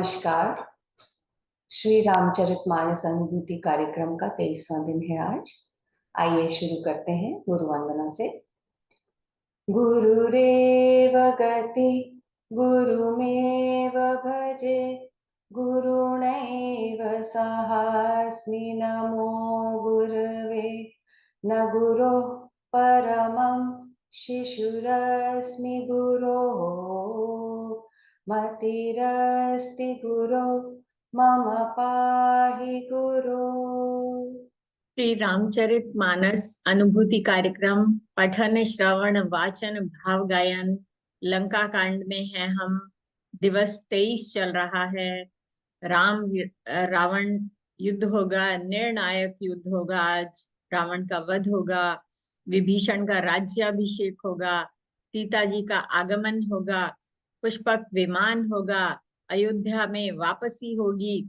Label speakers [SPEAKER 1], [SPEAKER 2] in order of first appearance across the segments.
[SPEAKER 1] नमस्कार। श्री रामचरितमानस अनुभूति कार्यक्रम का 23वां दिन है आज। आइए शुरू करते हैं गुरु वंदना से। गुरुरेव गति गुरुमेव भजे, गुरुणैव सहास्मि नमो गुरवे। न गुरोः परमं शिशुरस्मि गुरोः, मतिरस्ति गुरो मम पाहि गुरो।
[SPEAKER 2] श्री रामचरित मानस अनुभूति कार्यक्रम पठन श्रवण वाचन भाव गायन लंका कांड में है। हम दिवस 23 चल रहा है। राम रावण युद्ध होगा, निर्णायक युद्ध होगा। आज रावण का वध होगा, विभीषण का राज्याभिषेक होगा, सीता जी का आगमन होगा, पुष्पक विमान होगा, अयोध्या में वापसी होगी।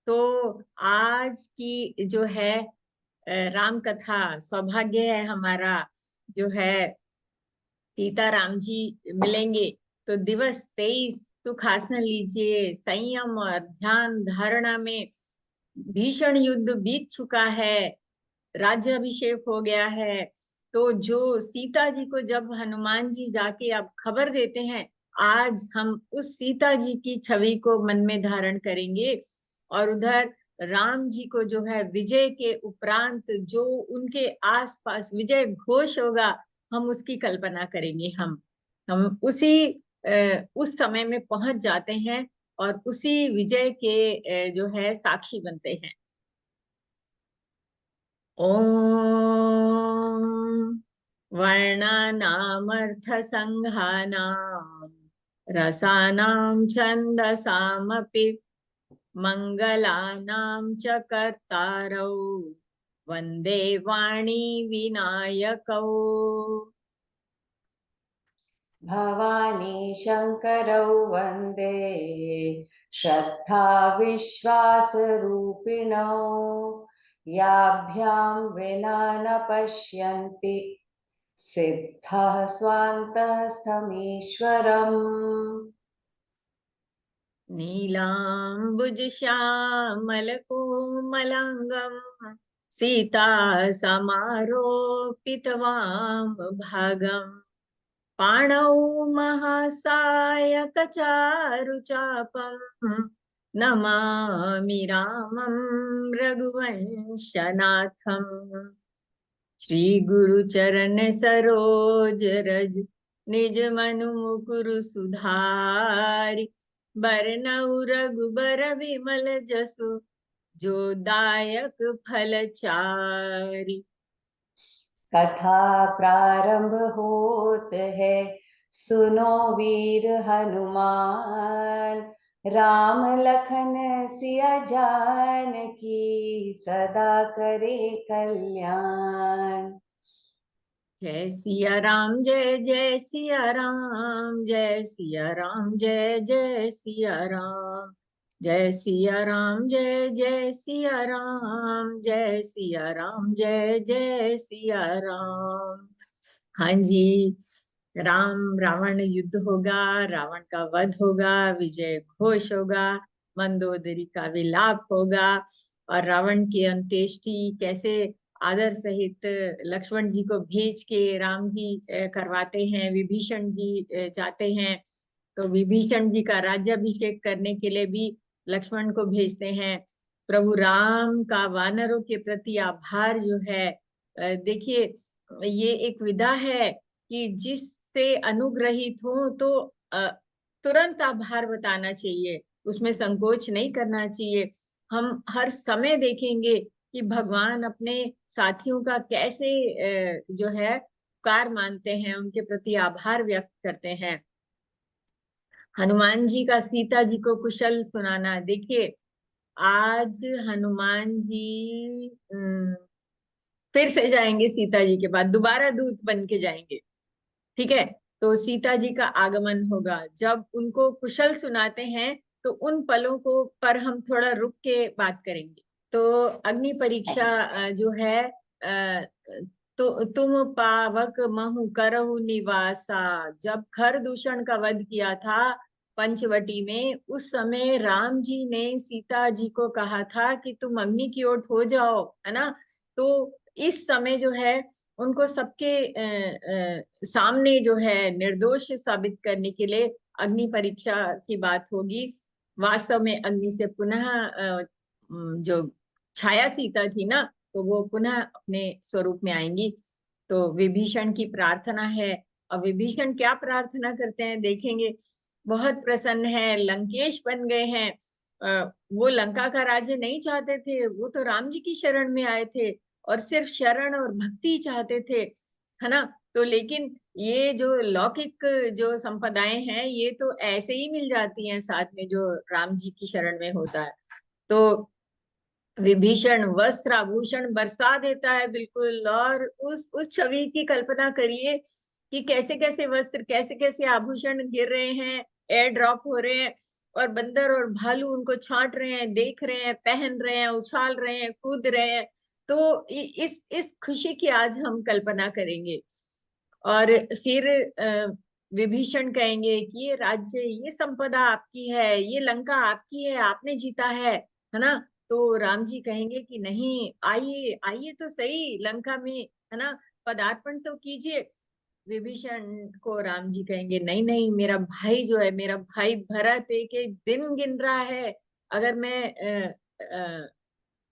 [SPEAKER 2] तो आज की जो है राम कथा, सौभाग्य है हमारा जो है सीता राम जी मिलेंगे। तो दिवस 23 सुख आसन लीजिए, संयम और ध्यान धारणा में। भीषण युद्ध बीत चुका है, राज्याभिषेक हो गया है। तो जो सीता जी को जब हनुमान जी जाके अब खबर देते हैं, आज हम उस सीता जी की छवि को मन में धारण करेंगे। और उधर राम जी को जो है विजय के उपरांत जो उनके आसपास विजय घोष होगा, हम उसकी कल्पना करेंगे। हम उस समय में पहुंच जाते हैं और उसी विजय के जो है साक्षी बनते हैं। ओम वर्णानामर्थसंघानां रसानां छन्दसामपि मंगलानां च कर्तारौ वंदे वाणी विनायकौ।
[SPEAKER 1] भवानी शंकरौ वंदे श्रद्धा विश्वास रूपिणौ, याभ्यां विना न पश्यन्ति सिद्धः स्वान्तः स्थमीश्वरम्।
[SPEAKER 2] नीलाम्बुजश्यामलकोमलाङ्गं सीता समारोपितवाम भागम्, पाणौ महासायकचारुचापं नमामि रामं रघुवंशनाथम्। श्री गुरु चरण सरोज रज निज मनु मुकुर सुधारि, बरनउँ रघुबर विमल जसु जो दायक फल चारि।
[SPEAKER 1] कथा प्रारंभ होत है, सुनो वीर हनुमान। राम लखन सिया जानकी, सदा करे कल्याण।
[SPEAKER 2] जय सिया राम जय जय सिया राम, जय सिया राम जय जय सिया राम, जय सिया राम जय जय सिया राम, जय सिया राम जय जय सिया राम। हाँ जी, राम रावण युद्ध होगा, रावण का वध होगा, विजय घोष होगा, मंदोदरी का विलाप होगा। और रावण की अंत्येष्टि कैसे आदर सहित लक्ष्मण जी को भेज के राम जी करवाते हैं। विभीषण जी जाते हैं, तो विभीषण जी का राज्याभिषेक करने के लिए भी लक्ष्मण को भेजते हैं। प्रभु राम का वानरों के प्रति आभार जो है, देखिए ये एक विधा है कि जिससे अनुग्रहित हो तो तुरंत आभार बताना चाहिए, उसमें संकोच नहीं करना चाहिए। हम हर समय देखेंगे कि भगवान अपने साथियों का कैसे जो है उपकार मानते हैं, उनके प्रति आभार व्यक्त करते हैं। हनुमान जी का सीता जी को कुशल सुनाना, देखिए आज हनुमान जी फिर से जाएंगे सीता जी के बाद, दोबारा दूत बन के जाएंगे। ठीक है, तो सीता जी का आगमन होगा। जब उनको कुशल सुनाते हैं तो उन पलों को पर हम थोड़ा रुक के बात करेंगे। तो अग्नि परीक्षा जो है, तो तुम पावक महु करहु निवासा, जब खर दूषण का वध किया था पंचवटी में, उस समय राम जी ने सीता जी को कहा था कि तुम अग्नि की ओर हो जाओ, है ना। तो इस समय जो है उनको सबके सामने जो है निर्दोष साबित करने के लिए अग्नि परीक्षा की बात होगी। वास्तव में अग्नि से पुनः जो छाया सीता थी ना, तो वो पुनः अपने स्वरूप में आएंगी। तो विभीषण की प्रार्थना है, और विभीषण क्या प्रार्थना करते हैं देखेंगे। बहुत प्रसन्न है, लंकेश बन गए हैं। वो लंका का राज्य नहीं चाहते थे, वो तो राम जी की शरण में आए थे और सिर्फ शरण और भक्ति चाहते थे, है ना। तो लेकिन ये जो लौकिक जो संपदाएं हैं, ये तो ऐसे ही मिल जाती हैं साथ में जो राम जी की शरण में होता है। तो विभीषण वस्त्र आभूषण बरसा देता है बिल्कुल, और उस छवि की कल्पना करिए कि कैसे कैसे वस्त्र, कैसे कैसे आभूषण गिर रहे हैं, एयर ड्रॉप हो रहे हैं, और बंदर और भालू उनको छांट रहे हैं, देख रहे हैं, पहन रहे हैं, उछाल रहे हैं, कूद रहे हैं। तो इस खुशी की आज हम कल्पना करेंगे। और फिर विभीषण कहेंगे कि ये राज्य, ये संपदा आपकी है, ये लंका आपकी है, आपने जीता है ना। तो राम जी कहेंगे कि नहीं, आइए आइए तो सही लंका में, है ना, पदार्पण तो कीजिए। विभीषण को राम जी कहेंगे नहीं नहीं, मेरा भाई जो है, मेरा भाई भरत एक एक दिन गिन रहा है। अगर मैं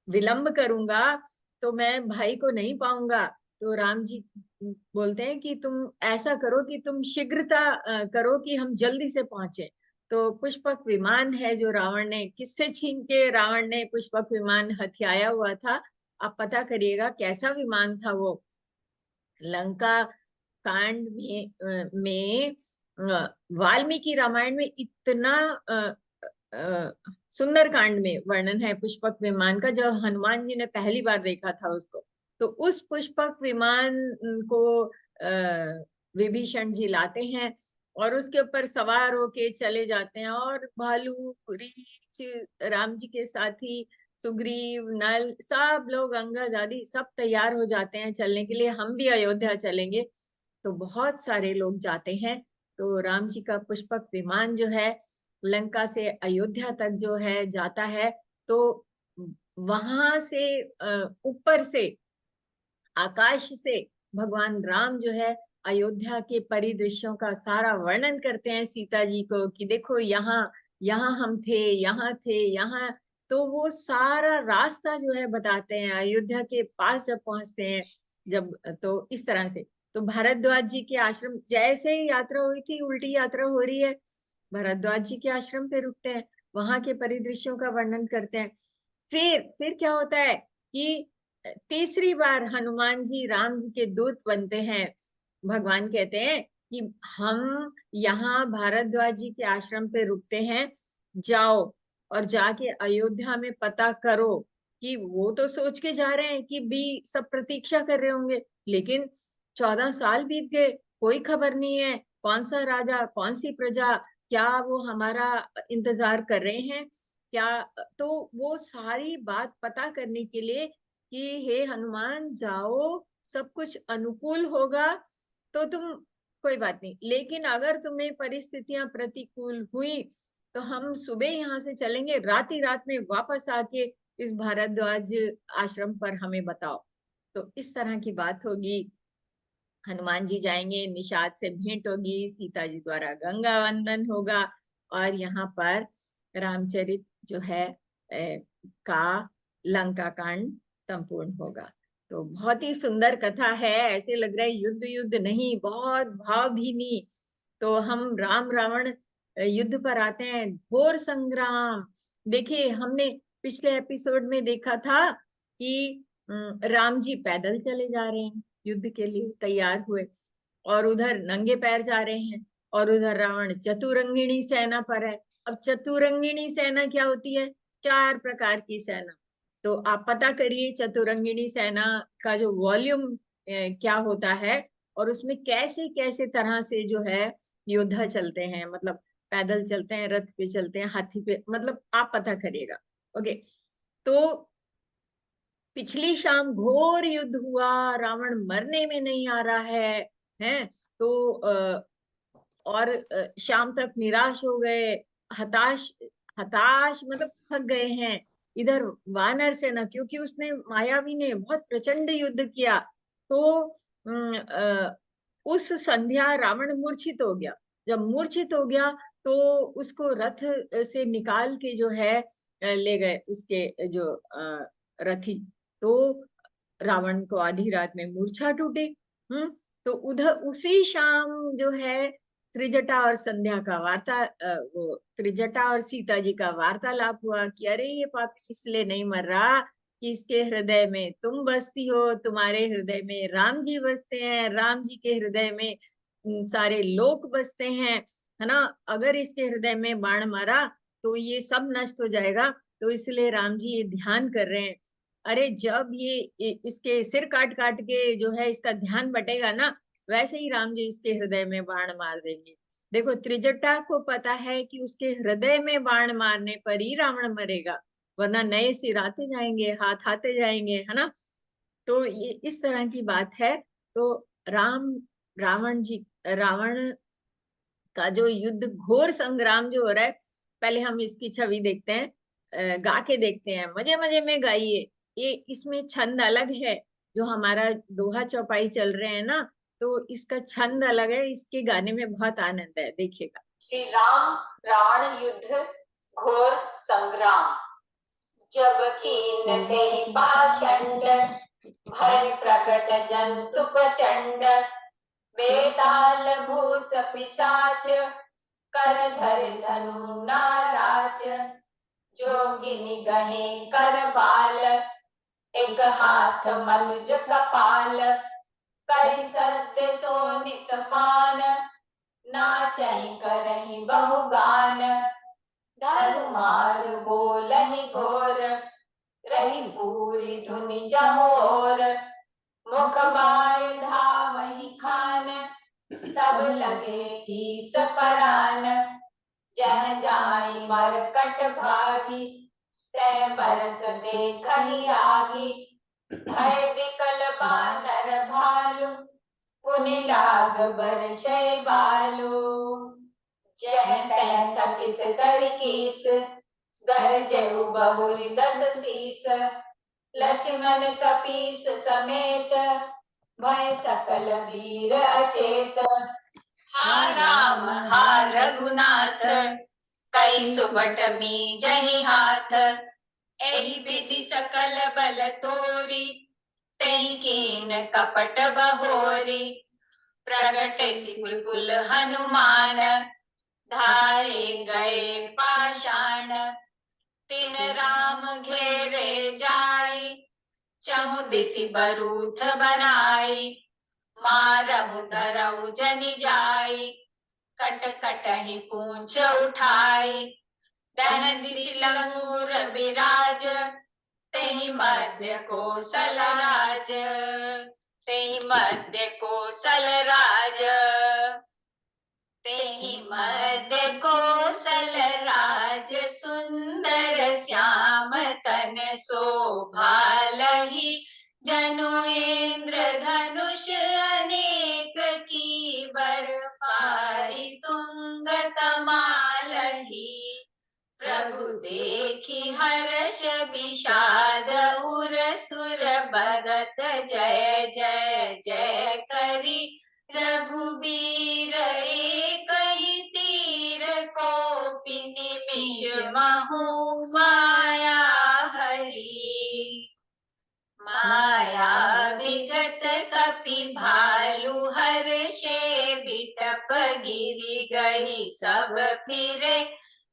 [SPEAKER 2] विलंब करूंगा तो मैं भाई को नहीं पाऊंगा। तो राम जी बोलते हैं कि तुम ऐसा करो कि तुम शीघ्रता करो कि हम जल्दी से पहुंचे। तो पुष्पक विमान है जो रावण ने, किससे छीन के रावण ने पुष्पक विमान हथियाया हुआ था, आप पता करिएगा कैसा विमान था वो। लंका कांड में वाल्मीकि रामायण में इतना सुंदर कांड में वर्णन है पुष्पक विमान का, जब हनुमान जी ने पहली बार देखा था उसको। तो उस पुष्पक विमान को विभीषण जी लाते हैं और उसके ऊपर सवार होके चले जाते हैं, और भालू रीछ राम जी के साथी सुग्रीव नल सब लोग, अंगद आदि सब तैयार हो जाते हैं चलने के लिए, हम भी अयोध्या चलेंगे। तो बहुत सारे लोग जाते हैं। तो राम जी का पुष्पक विमान जो है लंका से अयोध्या तक जो है जाता है। तो वहां से ऊपर से, आकाश से भगवान राम जो है अयोध्या के परिदृश्यों का सारा वर्णन करते हैं सीता जी को कि देखो यहाँ, यहाँ हम थे, यहाँ थे, यहाँ। तो वो सारा रास्ता जो है बताते हैं अयोध्या के पास जब पहुंचते हैं जब। तो इस तरह से, तो भारद्वाज जी के आश्रम, जैसे ही यात्रा हुई थी उल्टी यात्रा हो रही है, भरद्वाज जी के आश्रम पे रुकते हैं, वहां के परिदृश्यों का वर्णन करते हैं। फिर क्या होता है कि तीसरी बार हनुमान जी राम जी के दूत बनते हैं। भगवान कहते हैं कि हम यहाँ भारद्वाज जी के आश्रम पे रुकते हैं, जाओ और जाके अयोध्या में पता करो कि वो तो सोच के जा रहे हैं कि भी सब प्रतीक्षा कर रहे होंगे, लेकिन 14 साल बीत गए, कोई खबर नहीं है, कौन सा राजा, कौन सी प्रजा, क्या वो हमारा इंतजार कर रहे हैं क्या। तो वो सारी बात पता करने के लिए कि हे हनुमान जाओ, सब कुछ अनुकूल होगा तो तुम, कोई बात नहीं, लेकिन अगर तुम्हें परिस्थितियां प्रतिकूल हुई तो हम सुबह यहाँ से चलेंगे, रात ही रात में वापस आके इस भारद्वाज आश्रम पर हमें बताओ। तो इस तरह की बात होगी। हनुमान जी जाएंगे, निषाद से भेंट होगी, सीता जी द्वारा गंगा वंदन होगा, और यहाँ पर रामचरित जो है का लंका कांड संपूर्ण होगा। तो बहुत ही सुंदर कथा है, ऐसे लग रहा है युद्ध युद्ध नहीं, बहुत भावभीनी। तो हम राम रावण युद्ध पर आते हैं, घोर संग्राम। देखिए हमने पिछले एपिसोड में देखा था कि राम जी पैदल चले जा रहे हैं, युद्ध के लिए तैयार हुए, और उधर नंगे पैर जा रहे हैं, और उधर रावण चतुरंगिणी सेना पर है। अब चतुरंगिणी सेना क्या होती है? 4 प्रकार की सेना। तो आप पता करिए चतुरंगिणी सेना का जो वॉल्यूम क्या होता है, और उसमें कैसे कैसे तरह से जो है योद्धा चलते हैं, मतलब पैदल चलते हैं, रथ पे चलते हैं, हाथी पे, मतलब आप पता करिएगा। ओके। तो पिछली शाम घोर युद्ध हुआ, रावण मरने में नहीं आ रहा है। तो और शाम तक निराश हो गए, हताश हताश मतलब थक गए हैं। इधर वानर सेना, क्योंकि उसने मायावी ने बहुत प्रचंड युद्ध किया, तो उस संध्या रावण मूर्छित हो गया। जब मूर्छित हो गया तो उसको रथ से निकाल के जो है ले गए उसके जो रथी। तो रावण को आधी रात में मूर्छा टूटी। तो उधर उसी शाम जो है त्रिजटा और संध्या का वो त्रिजटा और सीता जी का वार्तालाप हुआ कि अरे ये पापी इसलिए नहीं मर रहा कि इसके हृदय में तुम बसती हो, तुम्हारे हृदय में राम जी बसते हैं, राम जी के हृदय में सारे लोक बसते हैं, है ना। अगर इसके हृदय में बाण मारा तो ये सब नष्ट हो जाएगा, तो इसलिए राम जी ये ध्यान कर रहे हैं। अरे जब ये इसके सिर काट काट के जो है इसका ध्यान बटेगा ना, वैसे ही राम जी इसके हृदय में बाण मार देंगे। देखो त्रिजटा को पता है कि उसके हृदय में बाण मारने पर ही रावण मरेगा, वरना नए सिर आते जाएंगे, हाथ आते जाएंगे, है ना। तो ये इस तरह की बात है। तो राम रावण का जो युद्ध, घोर संग्राम जो हो रहा है, पहले हम इसकी छवि देखते हैं, गा के देखते हैं, मजे मजे में गाइए। ये इसमें छंद अलग है, जो हमारा दोहा चौपाई चल रहे हैं ना, तो इसका छंद अलग है, इसके गाने में बहुत आनंद है, देखिएगा।
[SPEAKER 1] श्री राम रावण युद्ध घोर संग्राम, जब कीन ते पाषंड, भय प्रकट जंतु प्रचंड, बेताल भूत पिशाच, कर धर धनु नाराज, जोगिनी गहे कर बाल, एक हाथ मनुज कपाल, करि सत्य सोनित मान, नाचहि करहि बहुगान, धरु मारु बोलहि घोर, रही पूरी धुनि जहोर, मुख बाय धावहि खान, तब लगे तीस परान, जह जाई मरकट भागी, तह बरस देखहि आगी, भय विकल बानर भालु, पुनि लाग बरसै बालु, जह तह थकित करि कीस, गरजहु बहुरि दस शीस, लक्ष्मण कपीस समेत, भय सकल वीर अचेत, हा राम हा रघुनाथ, कई सुबट मीजहि हाथ, एहि विधि सकल बल तोरी, तेहि कीन कपट बहोरी, प्रगट सि विपुल हनुमान, धाये गए पाषाण, तिन राम घेरे जाई, चहु दिसि बरूथ बनाई, मारहु धरहु जनि जाई, कट कटहि पूंछ उठाई, दह दिसि लंगूर बिराज, तेहि मध्य कोसल राज, तेहि मध्य कोसल राज, तेहि मध्य कोसल राज, सुंदर श्याम तन शोभा लहि, जनु इंद्र धनुष अनेक की बर, पारि तुंग तमालहि, प्रभु देखि हर्ष विषाद उर सुर बदत, जय जय जय करि रघुबीर, एकहि तीर कोपि निमिष महु माया हरि, माया विगत कपि भालु, हर्षे बिटप गिरि गहि सब फिरे,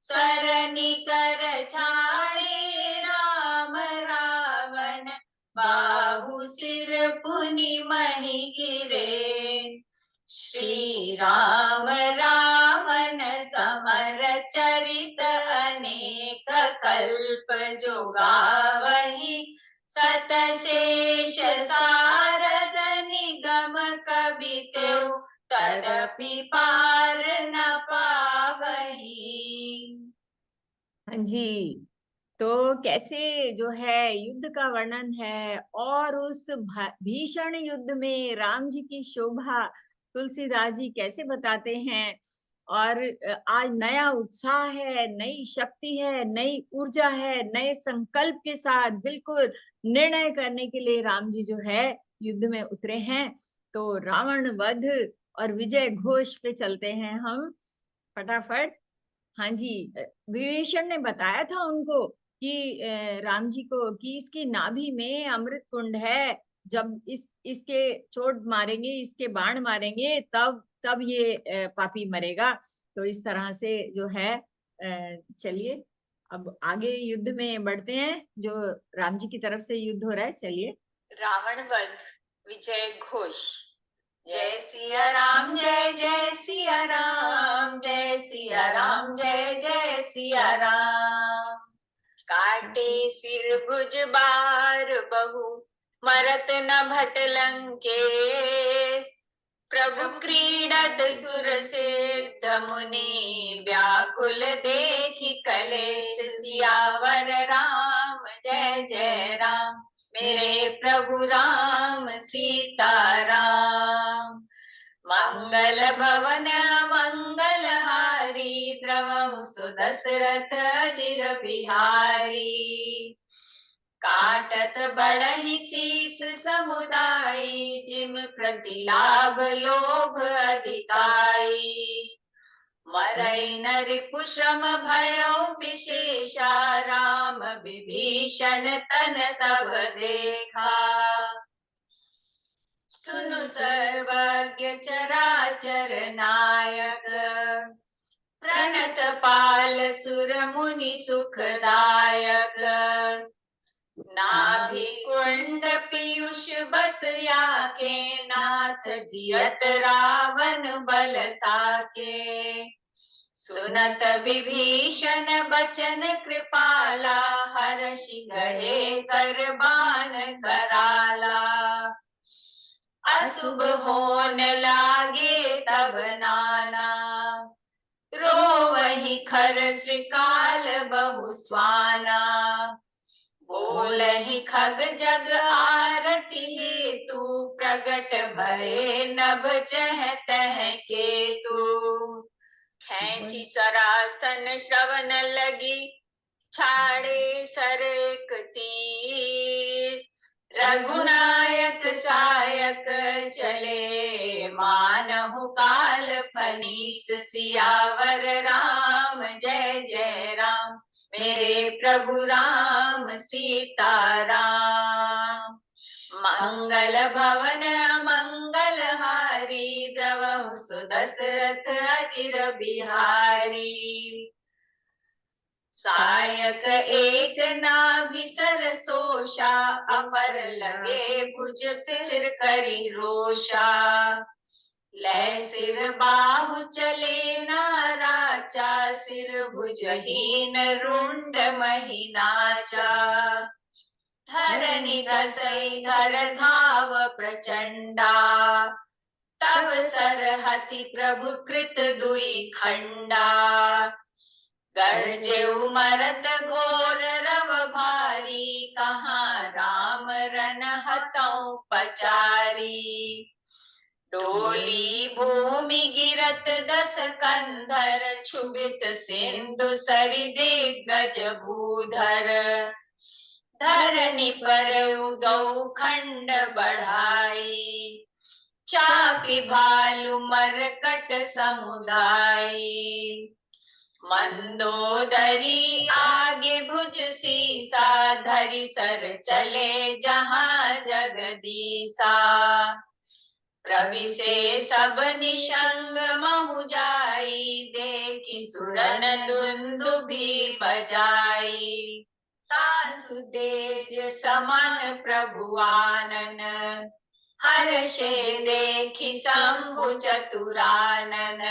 [SPEAKER 1] सरनि कर छाड़े राम रावण, बाहु सिर पुनि महि गिरे, श्री राम रावण समर चरित, अनेक कल्प जो गावहि, सतशेष सारद निगम कबि तेउ, तदपि पार न पावहि।
[SPEAKER 2] हाँ जी। तो कैसे जो है युद्ध का वर्णन है, और उस भीषण युद्ध में राम जी की शोभा, तुलसीदास जी कैसे बताते हैं। और आज नया उत्साह है, नई शक्ति है, नई ऊर्जा है, नए संकल्प के साथ बिल्कुल निर्णय करने के लिए राम जी जो है युद्ध में उतरे हैं। तो रावण वध और विजय घोष पे चलते हैं हम फटाफट। हाँ जी, विभीषण ने बताया था उनको कि राम जी को कि इसकी नाभि में अमृत कुंड है। जब इसके चोट मारेंगे, इसके बाण मारेंगे, तब तब ये पापी मरेगा। तो इस तरह से जो है चलिए अब आगे युद्ध में बढ़ते हैं। जो राम जी की तरफ से युद्ध हो रहा है, चलिए। रावण वध विजय घोष। जय सिया राम, जय जय सिया राम, जय सिया राम, जय जय सिया राम। काटे सिर भुज बार बहु, मरत न भट लंकेश। प्रभु क्रीडत सुर सिद्ध मुनि, व्याकुल देखि कलेश। सियावर राम, जय जय राम, मेरे प्रभु राम सीता राम। मंगल भवन मंगल हारी, द्रवहु सुदशरथ अजिर बिहारी। काटत बढ़हि शीस समुदायी, जिम प्रति लाभ लोभ अधिकाई। मरई न रिपुश्रम भयो विशेषा, राम विभीषण तन तब देखा। सुनु सर्वज्ञ चराचर नायक, प्रणत पाल सुर मुनि सुखदायक। नाभि कुंड पीयूष बस याके, नाथ जियत रावण बल ताके। सुनत विभीषण बचन कृपाला, हर्षि गए कर बान कराला। अशुभ होन लागे तब नाना, रोवहि खर श्रीकाल बहु स्वाना। बोलहि खग जग आरती हेतु, प्रगट भये नभ चह तह केतु। खैंची सरासन श्रवण लगी, छाड़े सर एक तीर। रघुनायक सायक चले, मानहु काल फनीस। सियावर राम, जय जय राम, मेरे प्रभु राम सीता राम। मंगल भवन मंगल हारी, द्रवहु सुदशरथ अजिर बिहारी। सायक एक नाभि सर सोषा, अपर लगे भुज सिर करी रोषा। लय सिर बाहु चले नाराचा, सिर भुजहीन रुंड मही नाचा। धरनी दसई धर धाव प्रचंडा, तब सरहति प्रभु कृत दुई खंडा। गर्जे उमरत घोर रव भारी, कहाँ राम रन हतौ पचारी। डोली भूमि गिरत दस कंधर, क्षुभित सिंधु सरि दिग्गज भूधर। धरनी पर उदौ खंड बढ़ाई, चापी भालु मरकट समुदाई। मंदोदरी आगे भुज सीसा, धरि सर चले जहाँ जगदीसा। प्रविशे सब निशंग महु जाई, देखि सुरन दुंदुभि बजाई। तासु तेज समान प्रभु आनन, हर्षे देखि शंभु चतुरानन।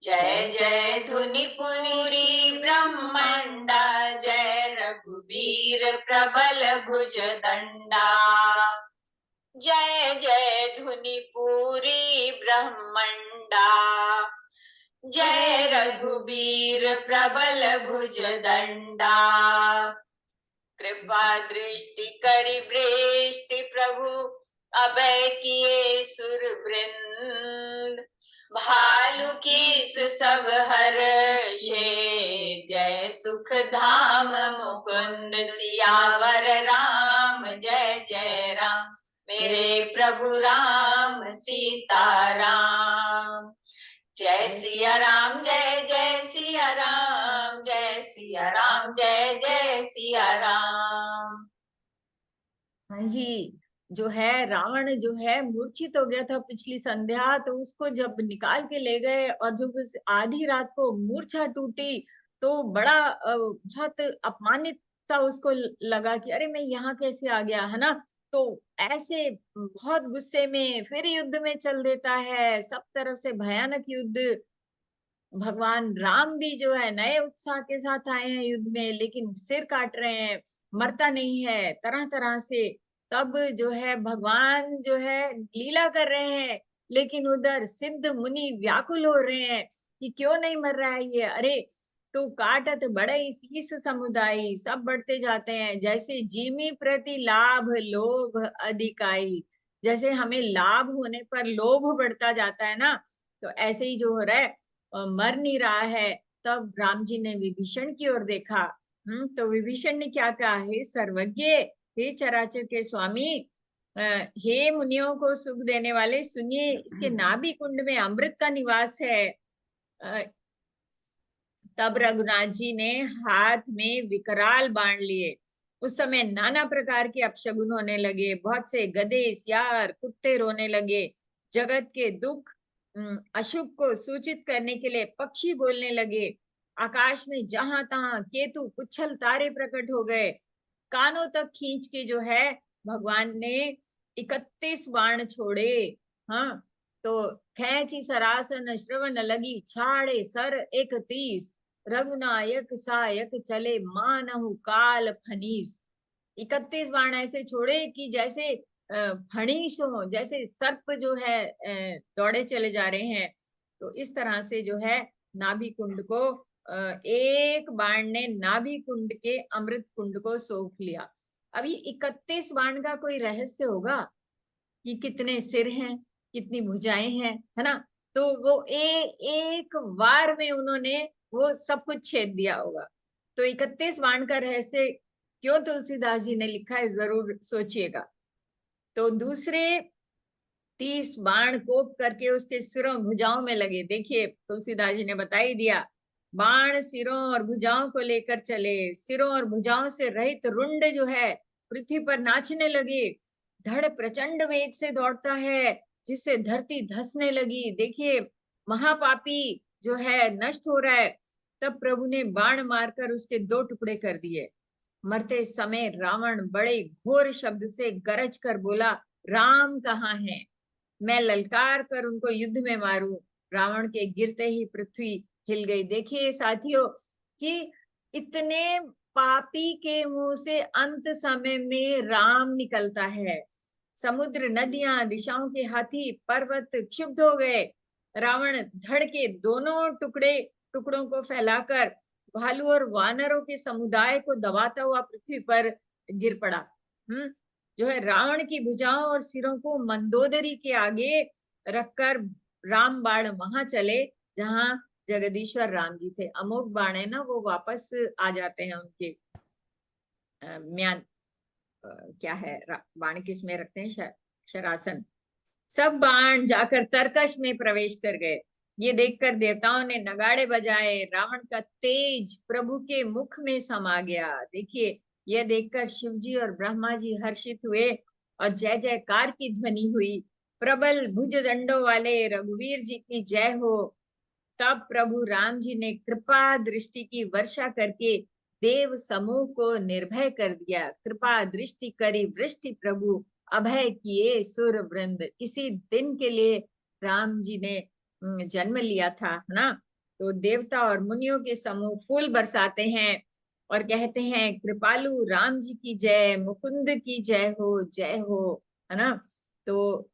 [SPEAKER 2] जय जय धुनि पुरी ब्रह्मंडा, जय रघुबीर प्रबल भुज दंडा। जय जय धुनि पुरी ब्रह्मंडा, जय रघुबीर प्रबल भुज दंडा। कृपा दृष्टि करि बृष्टि प्रभु, अभय किए सुर वृंद, भालू कीस सब हर्षे, जय सुख धाम मुकुंद सियावर राम, जय जय राम मेरे प्रभु राम सीताराम। जय सिया राम, जय जय सिया राम, जय सिया राम, जय जय सिया राम। हाँ जी, जो है रावण जो है मूर्छित हो गया था पिछली संध्या, तो उसको जब निकाल के ले गए और जब उस आधी रात को मूर्छा टूटी, तो बड़ा बहुत अपमानित सा उसको लगा कि अरे मैं यहाँ कैसे आ गया, है ना। तो ऐसे बहुत गुस्से में फिर युद्ध में चल देता है, सब तरफ से भयानक युद्ध। भगवान राम भी जो है नए उत्साह के साथ आए हैं युद्ध में, लेकिन सिर काट रहे हैं, मरता नहीं है तरह तरह से। तब जो है भगवान जो है लीला कर रहे हैं, लेकिन उधर सिद्ध मुनि व्याकुल हो रहे हैं कि क्यों नहीं मर रहा है ये। अरे तो काटत बढ़ई शीस समुदायी, सब बढ़ते जाते हैं, जैसे जीमी प्रति लाभ लोभ अधिकाई। जैसे हमें लाभ होने पर लोभ बढ़ता जाता है ना, तो ऐसे ही जो हो रहा है मर नहीं रहा है। तब राम जी ने विभीषण की ओर देखा। तो विभीषण ने क्या कहा, हे सर्वज्ञ, हे चराचर के स्वामी, अ, हे मुनियों को सुख देने वाले, सुनिए इसके नाभि कुंड में अमृत का निवास है। अ, तब रघुनाथ जी ने हाथ में विकराल बाण लिए। उस समय नाना प्रकार के अपशगुन होने लगे, बहुत से गधे सियार कुत्ते रोने लगे, जगत के दुख अशुभ को सूचित करने के लिए पक्षी बोलने लगे, आकाश में जहां तहां केतु पुच्छल तारे प्रकट हो गए, कानों तक खींच के जो है भगवान ने 31 बाण छोड़े। हाँ, तो खेची सरासन श्रवण लगी, छाड़े सर 31, रघुनायक सायक चले मानहु काल फनीस। 31 बाण ऐसे छोड़े कि जैसे फणीस हो, जैसे सर्प जो है दौड़े चले जा रहे हैं। तो इस तरह से जो है नाभि कुंड को एक बाण ने नाभि कुंड के अमृत कुंड को सोख लिया। अभी 31 बाण का कोई रहस्य होगा कि कितने सिर हैं, कितनी भुजाएं हैं, है ना। तो वो एक वार में उन्होंने वो सब कुछ छेद दिया होगा। तो 31 बाण का रहस्य क्यों तुलसीदास जी ने लिखा है, जरूर सोचिएगा। तो दूसरे 30 बाण कोप करके उसके सिरों भुजाओं में लगे। देखिए तुलसीदास जी ने बता ही दिया, बाण सिरों और भुजाओं को लेकर चले, सिरों और भुजाओं से रहित रुंड जो है पृथ्वी पर नाचने लगे। धड़ प्रचंड वेग से दौड़ता है, जिससे धरती धसने लगी। देखिए महापापी जो है नष्ट हो रहा है। तब प्रभु ने बाण मारकर उसके 2 टुकड़े कर दिए। मरते समय रावण बड़े घोर शब्द से गरज कर बोला, राम कहाँ है, मैं ललकार कर उनको युद्ध में मारूं। रावण के गिरते ही पृथ्वी हिल गई। देखिए साथियों कि इतने पापी के मुंह से अंत समय में राम निकलता है। समुद्र नदियां दिशाओं के हाथी पर्वत क्षुब्ध हो गए। रावण धड़ के दोनों टुकड़ों को फैलाकर भालू और वानरों के समुदाय को दबाता हुआ पृथ्वी पर गिर पड़ा। जो है रावण की भुजाओं और सिरों को मंदोदरी के आगे रखकर राम बाण वहां चले जहां जगदीश्वर राम जी थे। अमोघ बाण है ना, वो वापस आ जाते हैं उनके म्यान। क्या है बाण किस में रखते हैं, शरासन। सब बाण जाकर तरकश में प्रवेश कर गए। ये देखकर देवताओं ने नगाड़े बजाए, रावण का तेज प्रभु के मुख में समा गया। देखिए यह देखकर शिव जी और ब्रह्मा जी हर्षित हुए और जय जयकार की ध्वनि हुई। प्रबल भुज दंडों वाले रघुवीर जी की जय हो। तब प्रभु राम जी ने कृपा दृष्टि की वर्षा करके देव समूह को निर्भय कर दिया। कृपा दृष्टि करी वृष्टि प्रभु, अभय किए सुर वृंद। इसी दिन के लिए राम जी ने जन्म लिया था, है ना। तो देवता और मुनियों के समूह फूल बरसाते हैं और कहते हैं, कृपालु राम जी की जय, मुकुंद की जय हो, है ना। तो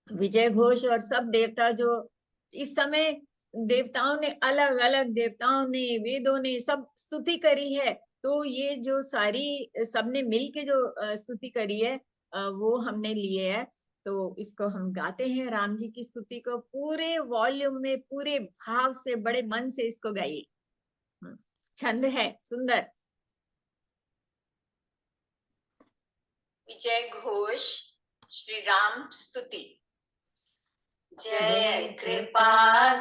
[SPEAKER 2] विजय घोष और सब देवता जो इस समय देवताओं ने अलग अलग देवताओं ने वेदों ने सब स्तुति करी है। तो ये जो सारी सबने मिल के जो स्तुति करी है, वो हमने लिए है। तो इसको हम गाते हैं, राम जी की स्तुति को पूरे वॉल्यूम में, पूरे भाव से, बड़े मन से इसको गाइए। छंद है सुंदर। विजय घोष, श्री राम स्तुति। जय कृपा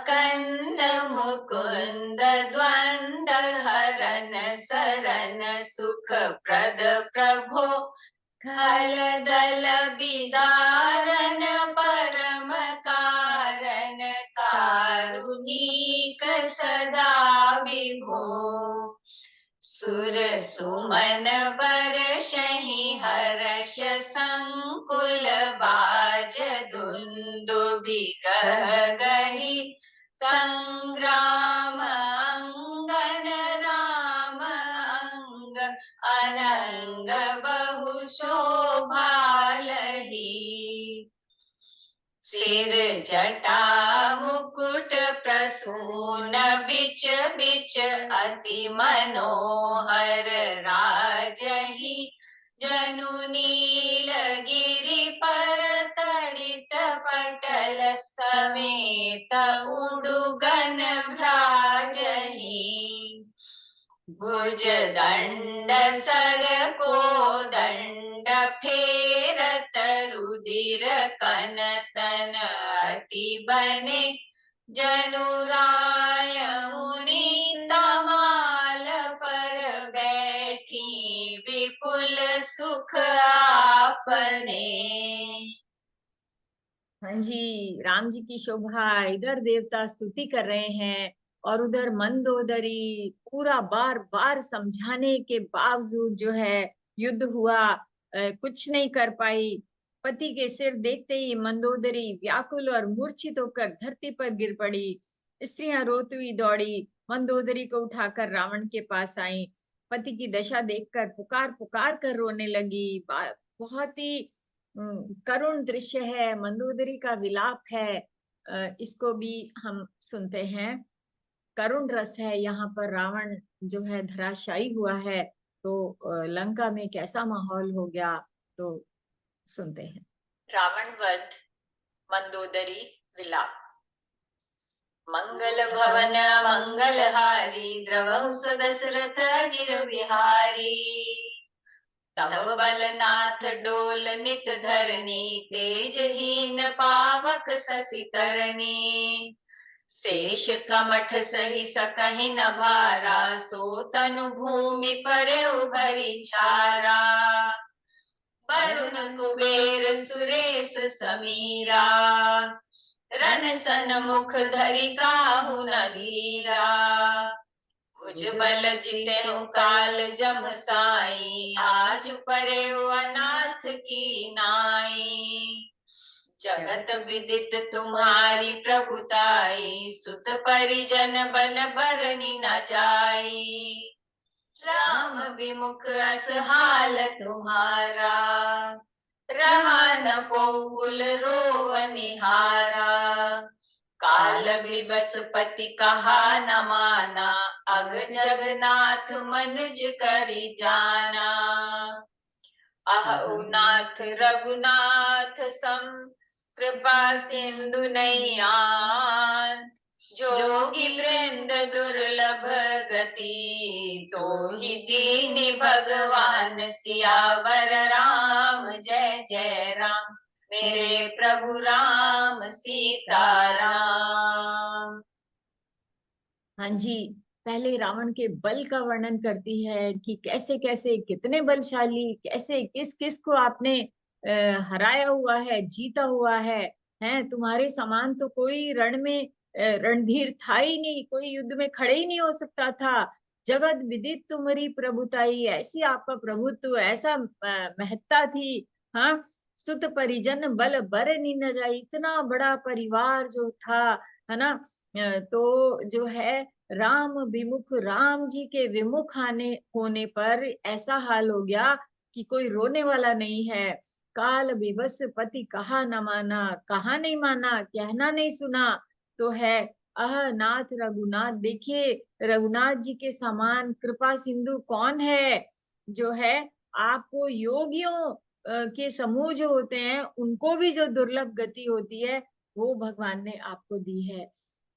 [SPEAKER 2] कंद मुकुंद द्वंद हरन सरन सुख प्रद प्रभो खल दल बिदारन परम कारण कारुणिक सदा विभो सुर सुमन बरषहि हर्ष संकुल बाज दुन्दुभि गही संग्राम अंगन राम अंग अनंग बहु शोभा लही सिर जटा मुकुट प्रसून बिच बिच अति मनोहर राजहि जनु नील गिरि पर तड़ित पटल समेत उडुगन भ्राजहि भुज दंड सर को दंड फेरत रुधिर कन तन अति बने जनुराय मुनि तमाल पर बैठी विपुल सुख आपने। हाँ जी, राम जी की शोभा, इधर देवता स्तुति कर रहे हैं और उधर मंदोदरी पूरा बार बार समझाने के बावजूद जो है युद्ध हुआ, कुछ नहीं कर पाई। पति के सिर देखते ही मंदोदरी व्याकुल और मूर्छित होकर धरती पर गिर पड़ी। स्त्रियां रोती हुई दौड़ी, मंदोदरी को उठाकर रावण के पास आई। पति की दशा देखकर पुकार पुकार कर रोने लगी। बहुत ही करुण दृश्य है, मंदोदरी का विलाप है। इसको भी हम सुनते हैं। करुण रस है यहाँ पर। रावण जो है धराशायी हुआ है, तो लंका में कैसा माहौल हो गया, तो सुनते हैं। रावण वध, मंदोदरी विलाप। मंगल भवन मंगलहारी द्रवहु दशरथ अजिर बिहारी तब बलनाथ डोल नित धरनी तेजहीन पावक शशि तरनी शेष कमठ सही सकहि न भारा सो तनु भूमि पर उभरी छारा वरुण कुबेर सुरेश समीरा रन सन मुख धरि काहू न धीरा भुज बल जितेहु काल जम साई आज परे अनाथ की नाई जगत विदित तुम्हारी प्रभुताई सुत परिजन बन बरनी न जाई राम विमुख असहाल तुम्हारा रहा न को कुल रोव निहारा काल विबसपति कहा न माना अग जगन्नाथ मनुज करि जाना अहुनाथ रघुनाथ सम कृपा सिंधु नैयान जोगी वृंद दुर्लभ गति तो ही दीनि भगवान सियावर राम जय जय राम मेरे प्रभु राम सीताराम। हाँ जी, पहले रावण के बल का वर्णन करती है कि कैसे कैसे, कितने बलशाली, कैसे किस किस को आपने हराया हुआ है, जीता हुआ है। हैं, तुम्हारे समान तो कोई रण में रणधीर था ही नहीं, कोई युद्ध में खड़े ही नहीं हो सकता था। जगत विदित तुम्हारी प्रभुताई, ऐसी आपका प्रभुत्व, ऐसा महत्ता थी। हाँ, सुत परिजन बल बर न जाई, इतना बड़ा परिवार जो था, है ना। तो जो है राम विमुख, राम जी के विमुख आने होने पर ऐसा हाल हो गया कि कोई रोने वाला नहीं है। काल विवश पति कहा न माना, कहा नहीं माना, कहना नहीं सुना, तो है अह नाथ रघुनाथ। देखिए, रघुनाथ जी के समान कृपा सिंधु कौन है जो है आपको योगियों के समूह जो होते हैं उनको भी जो दुर्लभ गति होती है वो भगवान ने आपको दी है।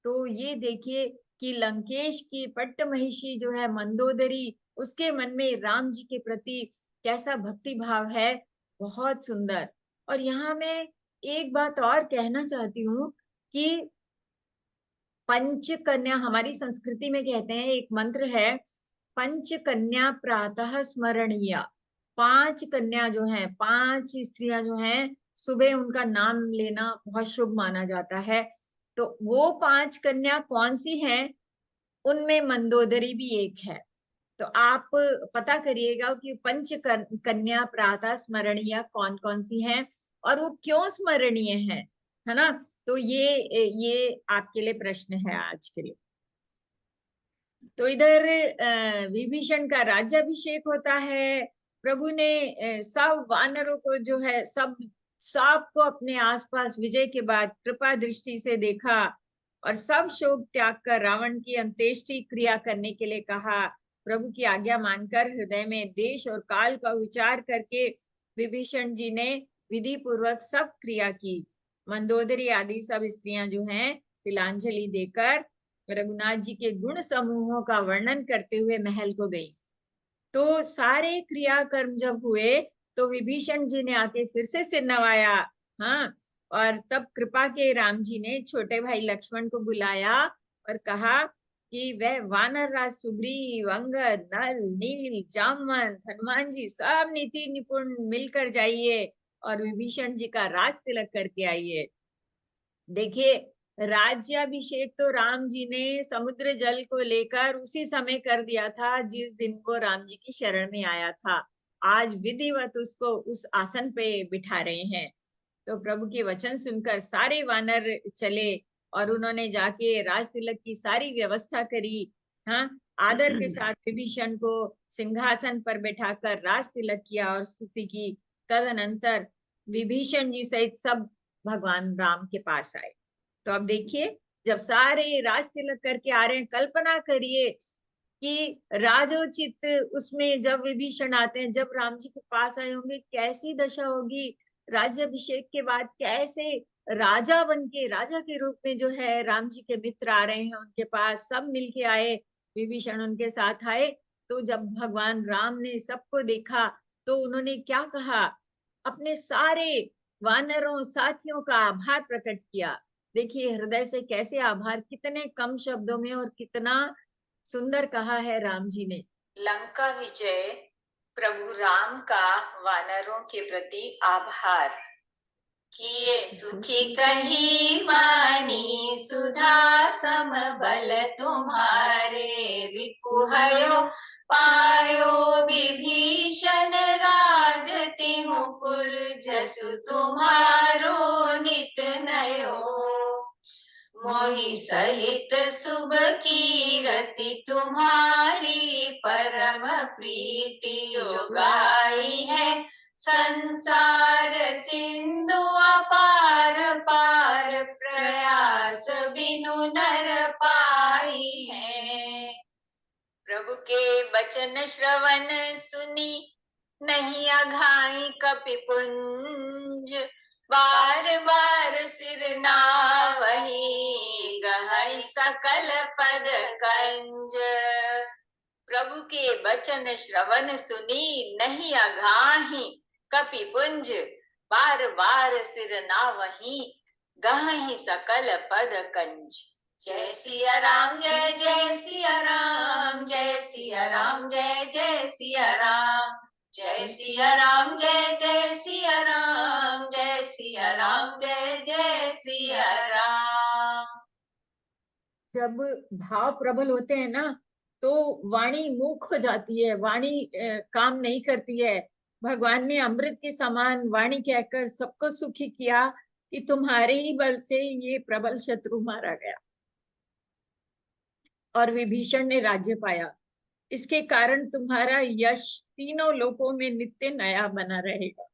[SPEAKER 2] तो ये देखिए कि लंकेश की पट्ट महिषी जो है मंदोदरी, उसके मन में राम जी के प्रति कैसा भक्ति भाव है, बहुत सुंदर। और यहाँ मैं एक बात और कहना चाहती हूँ कि पंच कन्या हमारी संस्कृति में कहते हैं, एक मंत्र है, पंच कन्या प्रातः स्मरणीय। 5 कन्या जो हैं, 5 स्त्रियां जो हैं, सुबह उनका नाम लेना बहुत शुभ माना जाता है। तो वो 5 कन्या कौन सी हैं? उनमें मंदोदरी भी एक है। तो आप पता करिएगा कि कन्या प्रातः स्मरणीय कौन कौन सी हैं और वो क्यों स्मरणीय है ना? तो ये आपके लिए प्रश्न है आज के लिए। तो इधर विभीषण का राज्याभिषेक होता है। प्रभु ने सब वानरों को जो है सब को अपने आसपास विजय के बाद कृपा दृष्टि से देखा और सब शोक त्याग कर रावण की अंत्येष्टि क्रिया करने के लिए कहा। प्रभु की आज्ञा मानकर हृदय में देश और काल का विचार करके विभीषण जी ने विधि पूर्वक सब क्रिया की। मंदोदरी आदि सब स्त्रियां जो हैं तिलांजलि देकर रघुनाथ जी के गुण समूहों का वर्णन करते हुए महल को गई। तो सारे क्रियाकर्म जब हुए तो विभीषण जी ने आके फिर से सिर नवाया। हाँ, और तब कृपा के राम जी ने छोटे भाई लक्ष्मण को बुलाया और कहा कि वह वानर राज सुग्रीव, अंगद, नल, नील, जामवंत, हनुमान जी सब नीति निपुण मिलकर जाइए और विभीषण जी का राज तिलक करके आइए। देखिए, राज्याभिषेक तो राम जी ने समुद्र जल को लेकर उसी समय कर दिया था जिस दिन को राम जी की शरण में आया था। आज विधिवत उसको उस आसन पे बिठा रहे हैं। तो प्रभु के वचन सुनकर सारे वानर चले और उन्होंने जाके राज तिलक की सारी व्यवस्था करी। हाँ, आदर के साथ विभीषण को सिंहासन पर बैठाकर राज तिलक किया और स्तुति की। तदनंतर विभीषण जी सहित सब भगवान राम के पास आए। तो अब देखिए, जब सारे राज तिलक करके आ रहे हैं, कल्पना करिए कि राजोचित उसमें जब विभीषण आते हैं, जब राम जी के पास आए होंगे, कैसी दशा होगी। राज्याभिषेक के बाद कैसे राजा बन के, राजा के रूप में जो है राम जी के मित्र आ रहे हैं उनके पास, सब मिलके आए, विभीषण उनके साथ आए। तो जब भगवान राम ने सबको देखा तो उन्होंने क्या कहा? अपने सारे वानरों साथियों का आभार प्रकट किया। देखिए हृदय से कैसे आभार, कितने कम शब्दों में और कितना सुंदर कहा है राम जी ने। लंका विजय, प्रभु राम का वानरों के प्रति आभार। किए सुखी कही मानी सुधा सम बल तुम्हारे, रिपुहयो पायो विभीषण राज तिहु पुर, जसु तुम्हारो नित नयो, मोहि सहित शुभ कीरति तुम्हारी, परम प्रीति जो गाई है संसार सिंधु अपार पार, प्रयास बिनु नर पाई है। प्रभु के वचन श्रवण सुनी, नहीं अघाई कपिपुंज, बार बार सिर नावही, गहई सकल पद कंज। प्रभु के वचन श्रवण सुनी, नहीं अघाही कपिपुंज, बार बार सिर नावही, गहई सकल पद कंज। जय सिया राम, जय जय सिया राम, जय सिया राम, जय जय सिया राम, जय सिया राम, जय जय सिया राम, जय सिया राम, जय जय सिया राम। जब भाव प्रबल होते हैं ना तो वाणी मूक हो जाती है, वाणी काम नहीं करती है। भगवान ने अमृत के समान वाणी कहकर सबको सुखी किया कि तुम्हारे ही बल से ये प्रबल शत्रु मारा गया और विभीषण ने राज्य पाया। इसके कारण तुम्हारा यश तीनों लोकों में नित्य नया बना रहेगा।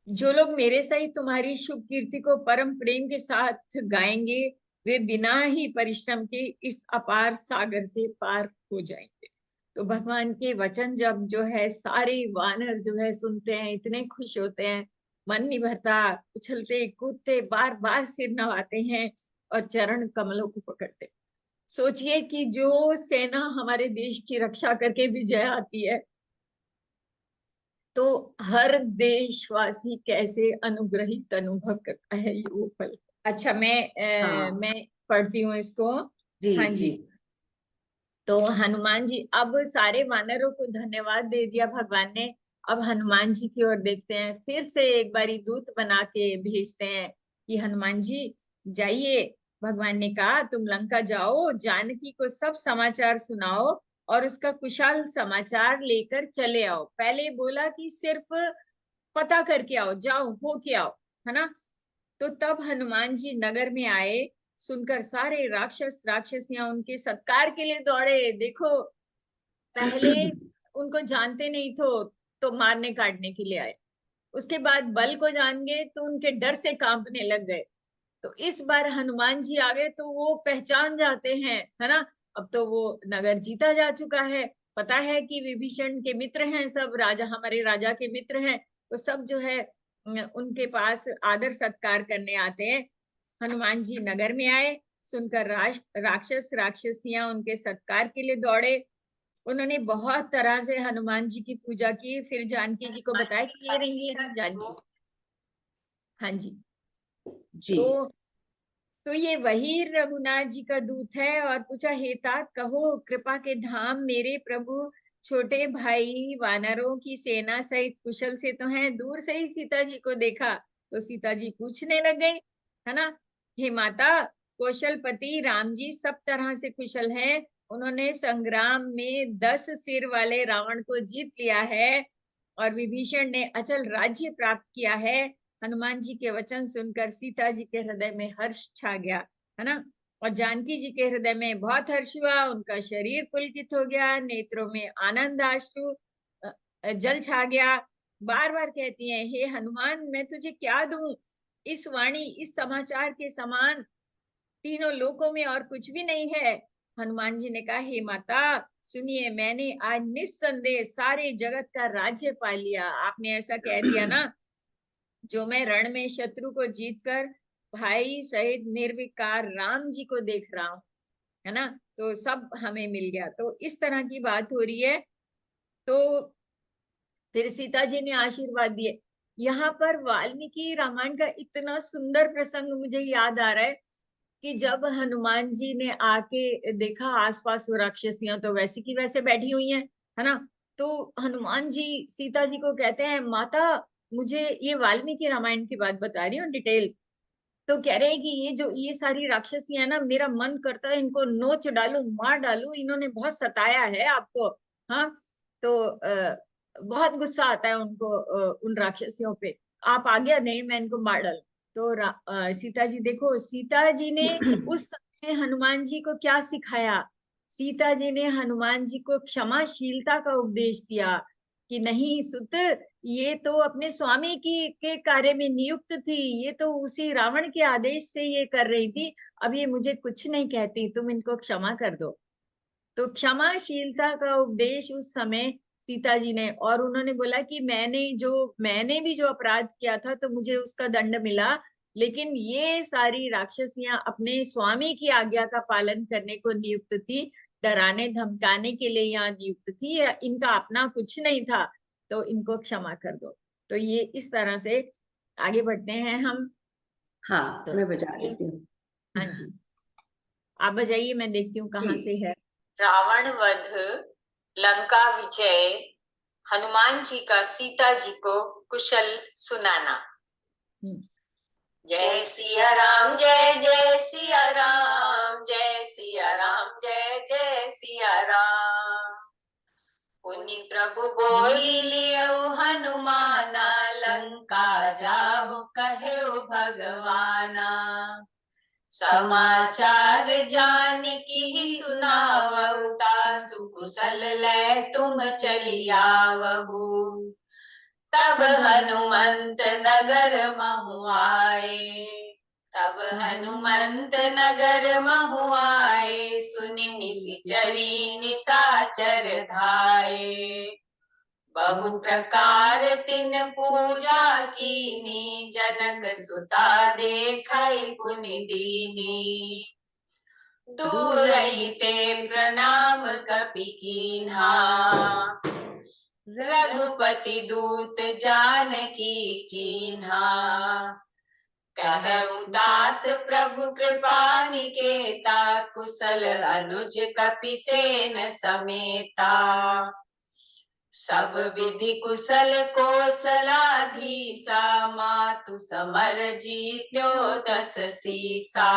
[SPEAKER 2] जो लोग मेरे सहित तुम्हारी शुभ कीर्ति को परम प्रेम के साथ गाएंगे, वे बिना ही परिश्रम के इस अपार सागर से पार हो जाएंगे। तो भगवान के वचन जब जो है सारे वानर जो है सुनते हैं, इतने खुश होते हैं, मन नहीं भरता, उछलते कूदते बार बार सिर नवाते हैं और चरण कमलों को पकड़ते। सोचिए कि जो सेना हमारे देश की रक्षा करके विजय आती है, तो हर देशवासी कैसे अनुग्रहित अनुभव करता है ये वो पल। अच्छा,
[SPEAKER 1] हाँ
[SPEAKER 2] मैं पढ़ती हूँ इसको।
[SPEAKER 1] जी
[SPEAKER 2] हाँ
[SPEAKER 1] जी।
[SPEAKER 2] जी। तो हनुमान जी, अब सारे वानरों को धन्यवाद दे दिया भगवान ने। अब हनुमान जी की ओर देखते हैं, फिर से एक बारी दूत बना के भेजते हैं कि हनुमान जी जाइए। भगवान ने कहा तुम लंका जाओ, जानकी को सब समाचार सुनाओ और उसका कुशल समाचार लेकर चले आओ। पहले बोला कि सिर्फ पता करके आओ, जाओ हो के आओ, है ना। तो तब हनुमान जी नगर में आए, सुनकर सारे राक्षस राक्षसियां उनके सत्कार के लिए दौड़े। देखो, पहले उनको जानते नहीं तो मारने काटने के लिए आए, उसके बाद बल को जान गए तो उनके डर से कांपने लग गए। तो इस बार हनुमान जी आ गए तो वो पहचान जाते हैं, है ना। अब तो वो नगर जीता जा चुका है, पता है कि विभीषण के मित्र हैं सब, राजा हमारे राजा के मित्र हैं, तो सब जो है उनके पास आदर सत्कार करने आते हैं। हनुमान जी नगर में आए, सुनकर राक्षस राक्षसियां उनके सत्कार के लिए दौड़े। उन्होंने बहुत तरह से हनुमान जी की पूजा की, फिर जानकी जी को बताया कि ये रही जानकी। हाँ जी।
[SPEAKER 1] जी
[SPEAKER 2] तो ये वही रघुनाथ जी का दूत है और पूछा, हे तात कहो कृपा के धाम मेरे प्रभु, छोटे भाई वानरों की सेना सहित कुशल से तो हैं। दूर से ही सीता जी को देखा तो सीता जी पूछने लग गई, है ना। हे माता, कौशलपति राम जी सब तरह से कुशल हैं। उन्होंने संग्राम में 10 सिर वाले रावण को जीत लिया है और विभीषण ने अचल राज्य प्राप्त किया है। हनुमान जी के वचन सुनकर सीता जी के हृदय में हर्ष छा गया, है ना। और जानकी जी के हृदय में बहुत हर्ष हुआ, उनका शरीर पुलकित हो गया, नेत्रों में आनंद आश्रु जल छा गया। बार बार कहती हैं, हे हनुमान मैं तुझे क्या दूं, इस वाणी इस समाचार के समान तीनों लोकों में और कुछ भी नहीं है। हनुमान जी ने कहा, हे माता सुनिए, मैंने आज निस्संदेह सारे जगत का राज्य पा लिया। आपने ऐसा कह दिया ना, जो मैं रण में शत्रु को जीतकर भाई सहित निर्विकार राम जी को देख रहा हूँ, है ना। तो सब हमें मिल गया, तो इस तरह की बात हो रही है। तो फिर सीता जी ने आशीर्वाद दिए। यहाँ पर वाल्मीकि रामायण का इतना सुंदर प्रसंग मुझे याद आ रहा है कि जब हनुमान जी ने आके देखा आसपास वो राक्षसियां तो वैसी की वैसे बैठी हुई हैं, है ना। तो हनुमान जी सीता जी को कहते हैं, माता मुझे ये वाल्मीकि रामायण की बात बता रही हूँ डिटेल। तो कह रहे हैं कि ये सारी राक्षसियां है ना, मेरा मन करता है इनको नोच डालूं मार डालूं, इन्होंने बहुत सताया है आपको। हाँ। तो बहुत गुस्सा आता है उनको, उन राक्षसियों पे। आप आज्ञा दें मैं इनको मार डालूं। तो सीता जी देखो, सीता जी ने उस समय हनुमान जी को क्या सिखाया। सीता जी ने हनुमान जी को क्षमाशीलता का उपदेश दिया कि नहीं सुत, ये तो अपने स्वामी की के कार्य में नियुक्त थी, ये तो उसी रावण के आदेश से ये कर रही थी, अब ये मुझे कुछ नहीं कहती, तुम इनको क्षमा कर दो। तो क्षमाशीलता का उपदेश उस समय सीता जी ने, और उन्होंने बोला कि मैंने भी जो अपराध किया था तो मुझे उसका दंड मिला, लेकिन ये सारी राक्षसियां अपने स्वामी की आज्ञा का पालन करने को नियुक्त थी, डराने धमकाने के लिए यहाँ नियुक्त थी, इनका अपना कुछ नहीं था, तो इनको क्षमा कर दो। तो ये इस तरह से आगे बढ़ते हैं हम।
[SPEAKER 1] हाँ
[SPEAKER 2] तो
[SPEAKER 1] मैं बजा देती हूँ।
[SPEAKER 2] हाँ जी, आप बजाइए, मैं देखती हूँ कहाँ से
[SPEAKER 1] जी।
[SPEAKER 2] है।
[SPEAKER 3] रावण वध, लंका विजय, हनुमान जी का सीता जी को कुशल सुनाना। जय सिया राम जय जय सिया राम, जय सिया राम जय जय सिया राम। पुनि प्रभु बोली लियो हनुमाना, लंका जाहु कहेउ भगवाना। समाचार जानकी सुनावहु, तासु कुशल लै तुम चली आवहु। तब हनुमंत नगर महु आए, तब हनुमंत नगर महु आए, सुनि निशिचरी निशाचर धाये। बहु प्रकार तिन पूजा कीनी, जनक सुता देखै पुनि दीनी। दूरहि ते प्रणाम कपि कीन्हा, रघुपति दूत जानकी चीन्हा। कहु तात प्रभु कृपा निकेता, कुशल अनुज कपि सेन समेता। सब विधि कुशल कौशलाधीसा, मातु समर जीत्यो 10 सीसा।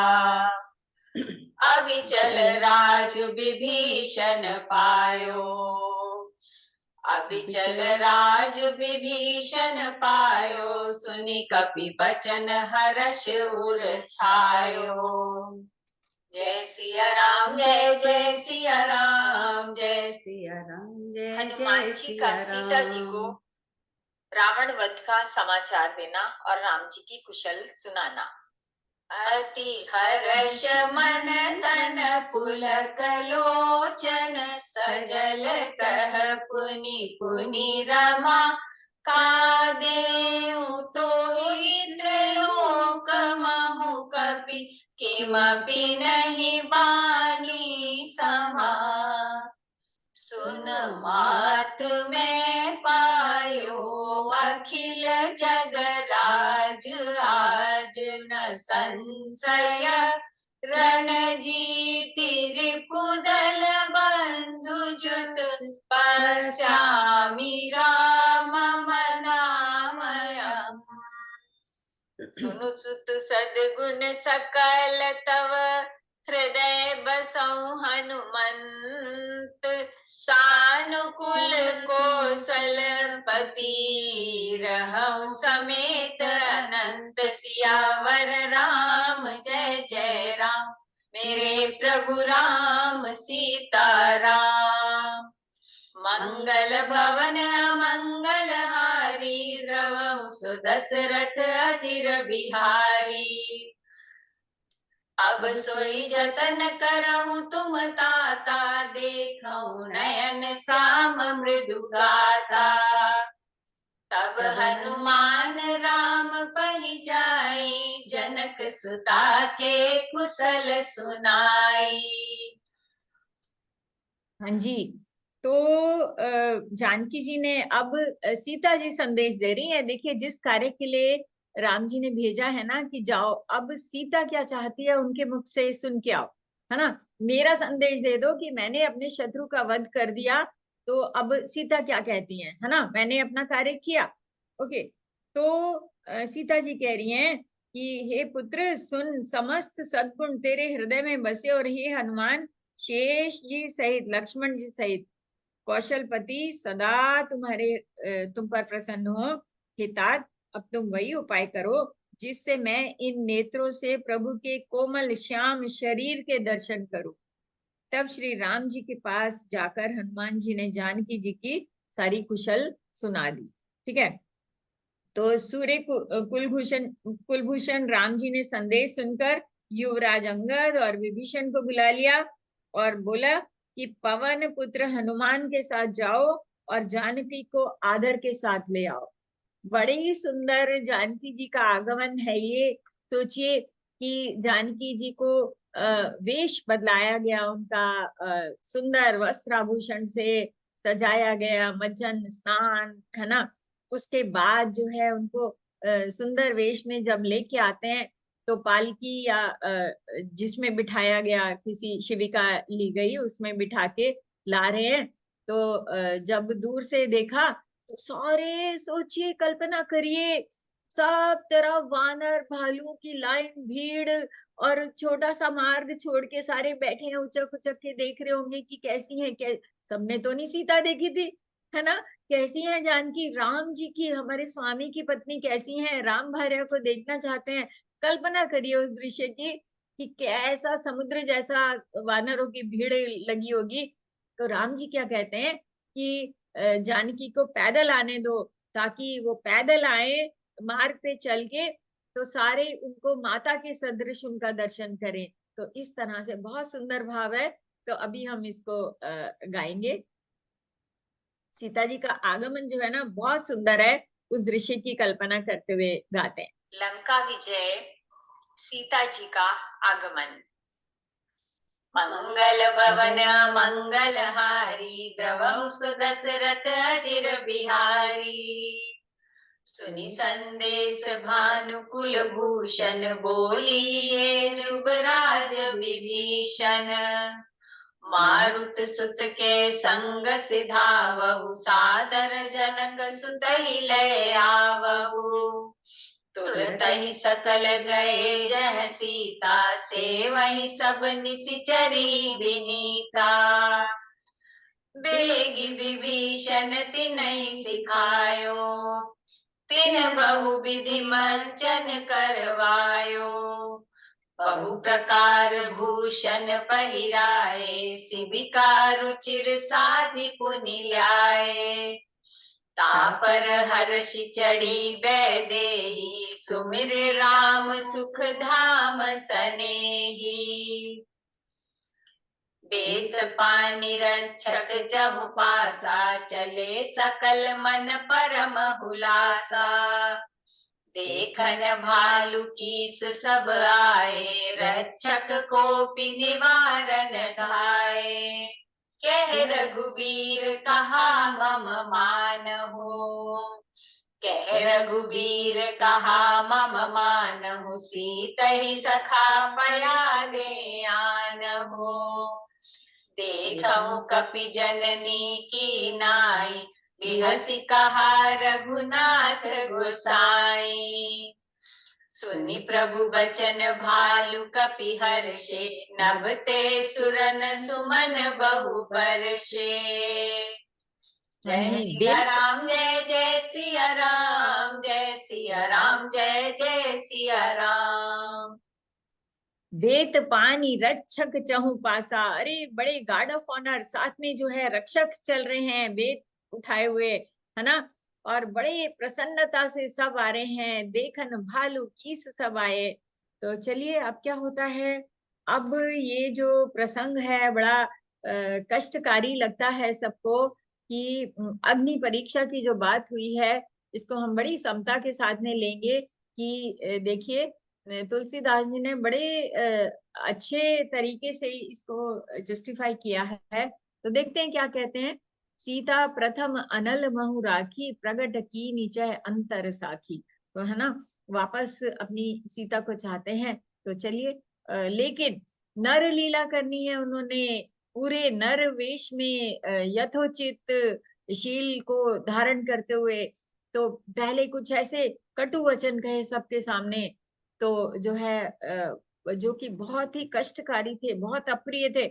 [SPEAKER 3] अभिचल राज विभीषण पायो, अभिचल राज विभीषण पायो। सुनि कपि बचन हर्ष उर छायो। जय सिया राम जय जय सिया राम, जय सिया राम जय
[SPEAKER 2] हनुमान जी का सीता जी को रावण वध का समाचार देना और राम जी की कुशल सुनाना।
[SPEAKER 3] अति हर्ष मन तन पुलक लोचन, सजल कह पुनि पुनि रमा। का देउ तोहि त्रिलोक महु कपि, किमपि नहीं बानी समा। सुन मात में पायो अखिल जग राज, आज न संशय रणजीति रिपुदल बंधु जुत। पश्यामि राम मनामयम्।
[SPEAKER 2] सुनु सुत सद्गुण सकल तव, हृदय बसौ हनुमंत।
[SPEAKER 3] सानुकूल कौशल पति, रहौ समेत अनंत। सियावर राम जय जय राम, मेरे प्रभु राम सीता राम। मंगल भवन मंगल हारी, रवौ सुदशरथ अचिर बिहारी। अब सोई जतन करहु तुम ताता, देखौ नयन साम मृदु गाता। तब हनुमान राम पहि जाई, जनक सुता के कुशल सुनाई।
[SPEAKER 2] हाँ जी, तो जानकी जी ने अब सीता जी संदेश दे रही है। देखिए, जिस कार्य के लिए राम जी ने भेजा है ना कि जाओ, अब सीता क्या चाहती है उनके मुख से सुन के आओ, है ना। मेरा संदेश दे दो कि मैंने अपने शत्रु का वध कर दिया, तो अब सीता क्या कहती है ना, मैंने अपना कार्य किया। ओके, तो सीता जी कह रही हैं कि हे पुत्र सुन, समस्त सद्गुण तेरे हृदय में बसे, और हे हनुमान, शेष जी सहित, लक्ष्मण जी सहित कौशलपति सदा तुम पर प्रसन्न हो। हे तात, अब तुम वही उपाय करो जिससे मैं इन नेत्रों से प्रभु के कोमल श्याम शरीर के दर्शन करूं। तब श्री राम जी के पास जाकर हनुमान जी ने जानकी जी की सारी कुशल सुना दी। ठीक है, तो सूर्य कुलभूषण राम जी ने संदेश सुनकर युवराज अंगद और विभीषण को बुला लिया और बोला कि पवन पुत्र हनुमान के साथ जाओ और जानकी को आदर के साथ ले आओ। बड़े ही सुंदर जानकी जी का आगमन है ये। सोचिए कि जानकी जी को वेश बदलाया गया, उनका सुंदर वस्त्राभूषण से सजाया गया, मज्जन स्नान, है ना। उसके बाद जो है उनको सुंदर वेश में जब लेके आते हैं, तो पालकी या जिसमें बिठाया गया, किसी शिविका ली गई उसमें बिठा के ला रहे हैं। तो जब दूर से देखा तो सारे, सोचिए, कल्पना करिए, सब तरफ वानर भालू की लाइन, भीड़, और छोटा सा मार्ग छोड़ के सारे बैठे हैं, उचक उचक के देख रहे होंगे कि कैसी है। सबने तो नहीं सीता देखी थी, है ना। कैसी है जानकी, राम जी की, हमारे स्वामी की पत्नी कैसी है, राम भार्या को देखना चाहते हैं। कल्पना करिए उस दृश्य की कि कैसा समुद्र जैसा वानरों की भीड़ लगी होगी। तो राम जी क्या कहते हैं कि जानकी को पैदल आने दो, ताकि वो पैदल आए मार्ग पे चल के, तो सारे उनको माता के सदृश उनका दर्शन करें। तो इस तरह से बहुत सुंदर भाव है। तो अभी हम इसको गाएंगे। सीता जी का आगमन जो है ना बहुत सुंदर है, उस दृश्य की कल्पना करते हुए गाते हैं।
[SPEAKER 3] लंका विजय, सीता जी का आगमन। मंगल भवन मंगलहारी, द्रवं सुदशरथ अजिर बिहारी। सुनि संदेश भानुकुल भूषण, बोलिए जुबराज विभीषण। मारुत सुत के संग सिधावहु, सादर जनक सुत ही लय आवहु। तुरत ही सकल गए जह सीता, से वही सब निशिचरी विनीता। बेगी विभीषण तिनहि सिखायो, तिन बहु विधि मंचन करवायो। बहु प्रकार भूषण पहिराए, शिविका रुचिर साजी पुनि ल्याए। तापर हर्षि चढ़ी वैदेही, सुमिर राम सुख धाम सनेही। बेत पानी रक्षक जहु पासा, चले सकल मन परम हुलासा। देखन भालु कीस सब आए, रक्षक कोपि निवारन धाये। कह रघुबीर कहा मम मानहु, कह रघुबीर कहा मम मानहु। सीतहि सखा पया दे आनहु। देखहु कपि जननी की नाई, बिहसि कहा रघुनाथ गोसाई। सुनि प्रभु बचन भालु कपि हर्षे, नभ ते सुरन सुमन बहु बरषे। जय सिया राम जय जय सिया राम, जय सिया राम जय जय सिया राम।
[SPEAKER 2] वेत पानी रक्षक चहु पासा, अरे बड़े गार्ड ऑफ ऑनर साथ में जो है रक्षक चल रहे हैं वेत उठाए हुए, है ना। और बड़े प्रसन्नता से सब आ रहे हैं। देखन भालू कीस सब आए। तो चलिए अब क्या होता है। अब ये जो प्रसंग है बड़ा कष्टकारी लगता है सबको कि अग्नि परीक्षा की जो बात हुई है इसको हम बड़ी समता के साथ में लेंगे कि देखिए तुलसीदास जी ने बड़े अच्छे तरीके से इसको जस्टिफाई किया है। तो देखते हैं क्या कहते हैं। सीता प्रथम अनल महु राखी, प्रगट की नीचे अंतर साखी। तो है ना, वापस अपनी सीता को चाहते हैं। तो चलिए लेकिन नर लीला करनी है उन्होंने, पूरे नर वेश में यथोचित शील को धारण करते हुए। तो पहले कुछ ऐसे कटु वचन कहे सबके सामने, तो जो है जो कि बहुत ही कष्टकारी थे, बहुत अप्रिय थे।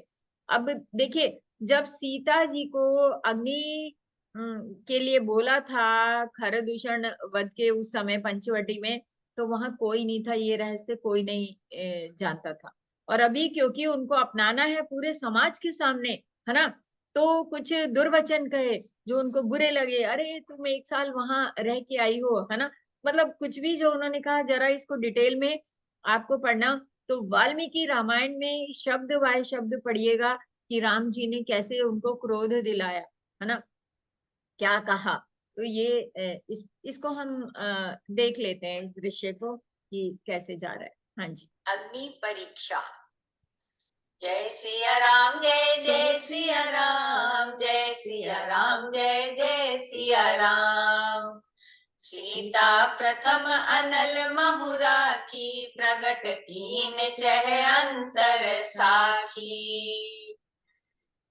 [SPEAKER 2] अब देखिए जब सीता जी को अग्नि के लिए बोला था खरदूषण वध के उस समय पंचवटी में, तो वहां कोई नहीं था, ये रहस्य कोई नहीं जानता था। और अभी क्योंकि उनको अपनाना है पूरे समाज के सामने, है ना, तो कुछ दुर्वचन कहे जो उनको बुरे लगे। अरे तुम 1 साल वहां रह के आई हो, है ना, मतलब कुछ भी जो उन्होंने कहा जरा इसको डिटेल में आपको पढ़ना। तो वाल्मीकि रामायण में शब्द बाय शब्द पढ़िएगा कि राम जी ने कैसे उनको क्रोध दिलाया, है ना, क्या कहा। तो ये इसको हम देख लेते हैं इस दृश्य को कि कैसे जा रहा है। हाँ जी।
[SPEAKER 3] अग्नि परीक्षा। जय सिया राम जय जय सिया राम, जय सिया राम जय जय सिया राम। सीता प्रथम अनल महु राखी, प्रगट कीन चह अंतर साखी।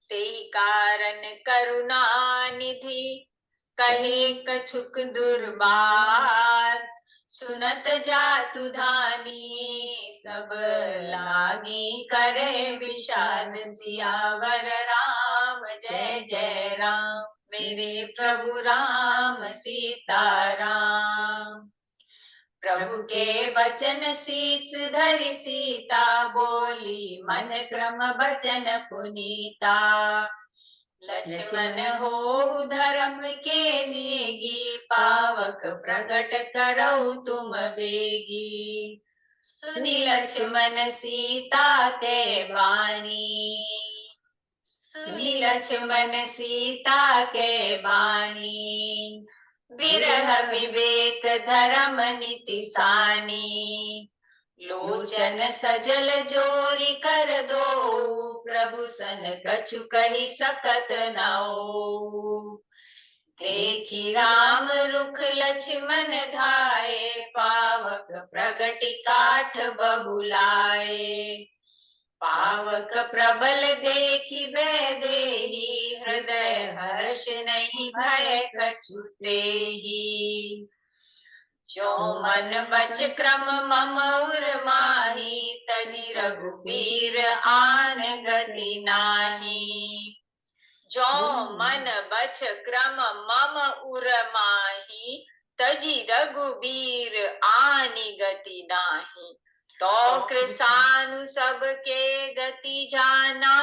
[SPEAKER 3] तेहि कारण करुणा निधि, कहे कछुक दुर्बार। सुनत जातु धानी, सब लागी करे विषाद। सियावर राम जय जय राम, मेरे प्रभु राम सीता राम। प्रभु के वचन शीस धरि सीता, बोली मन क्रम वचन पुनीता। लक्ष्मण हो धर्म के नेगी, पावक प्रकट करौ तुम बेगी। सुनि लक्ष्मण सीता के बानी, सुनि लक्ष्मण सीता के बानी। विरह विवेक धर्म नीति सानी, लोचन सजल जोरी कर दो, प्रभु सन कछु कही सकत नाओ। देखी राम रुख लक्ष्मण धाये, पावक प्रगति काठ बहुलाए। पावक प्रबल देखी वैदेही, हृदय हर्ष नहीं भय कछु तेहि। जो मन बच क्रम मम उर माही, तजी रघुबीर आन गति नाही। जो मन बच क्रम मम उर माही, तजी रघुबीर आनि गति नाही। तो कृसानु सबके गति जाना,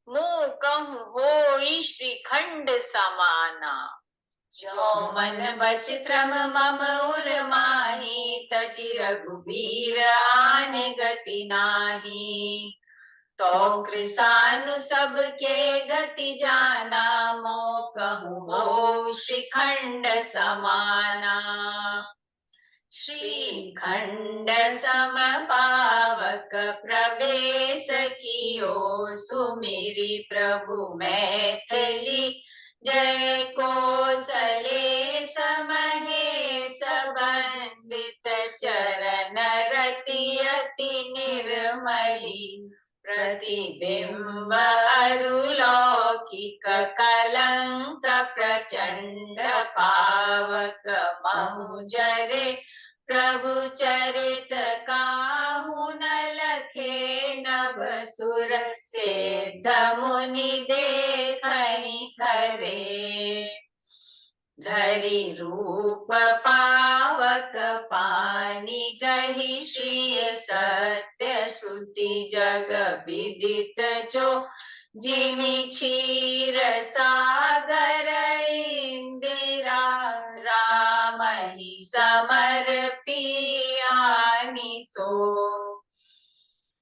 [SPEAKER 3] मुँह कहूँ होई श्रीखंड समाना। जो मन बच क्रम मम उर माही, तजी रघुबीर आने गति नाही। तो कृसानु सबके गति जाना, मो कहूँ हो श्रीखंड समाना। श्रीखंड सम पावक प्रवेश कियो, सुमिरी प्रभु मैथिली जय कौशले समहेश वंदित चरण रति अति निर्मली। प्रतिबिंब अरुलौकिक कलंक प्रचंड पावक महु जरे। प्रभु चरित काहू न लखे, नभ सुर सिद्ध मुनि देखहि करे। धरि रूप पावक पानी गहि, श्री सत्य श्रुति जग विदित जो। जिमि क्षीर सागर इंदिरा, रामहि समर्पी आनि सो।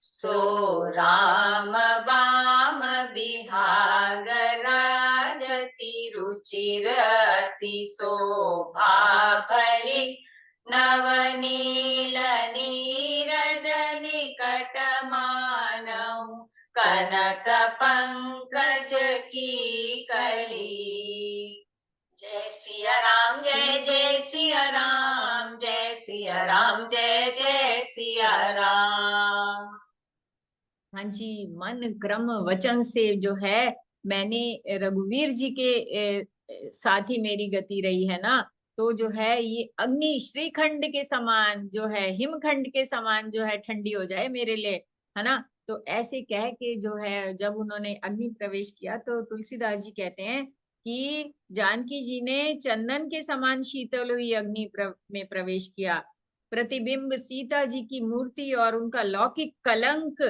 [SPEAKER 3] सो राम बाम बिहाग राजति रुचिर अति शोभा भली। नवनील नीरज निकट मानहु, कनक पंकज की कली। जय सिया राम जय जय सिया राम, जय सिया राम जय जय सिया राम।
[SPEAKER 2] हाँ जी, मन क्रम वचन से जो है मैंने रघुवीर जी के साथ ही मेरी गति रही है ना, तो जो है ये अग्नि श्रीखंड के समान जो है, हिमखंड के समान जो है ठंडी हो जाए मेरे लिए, है ना। तो ऐसे कह के जो है जब उन्होंने अग्नि प्रवेश किया, तो तुलसीदास जी कहते हैं कि जानकी जी ने चंदन के समान शीतल हुई अग्नि में प्रवेश किया। प्रतिबिंब सीता जी की मूर्ति और उनका लौकिक कलंक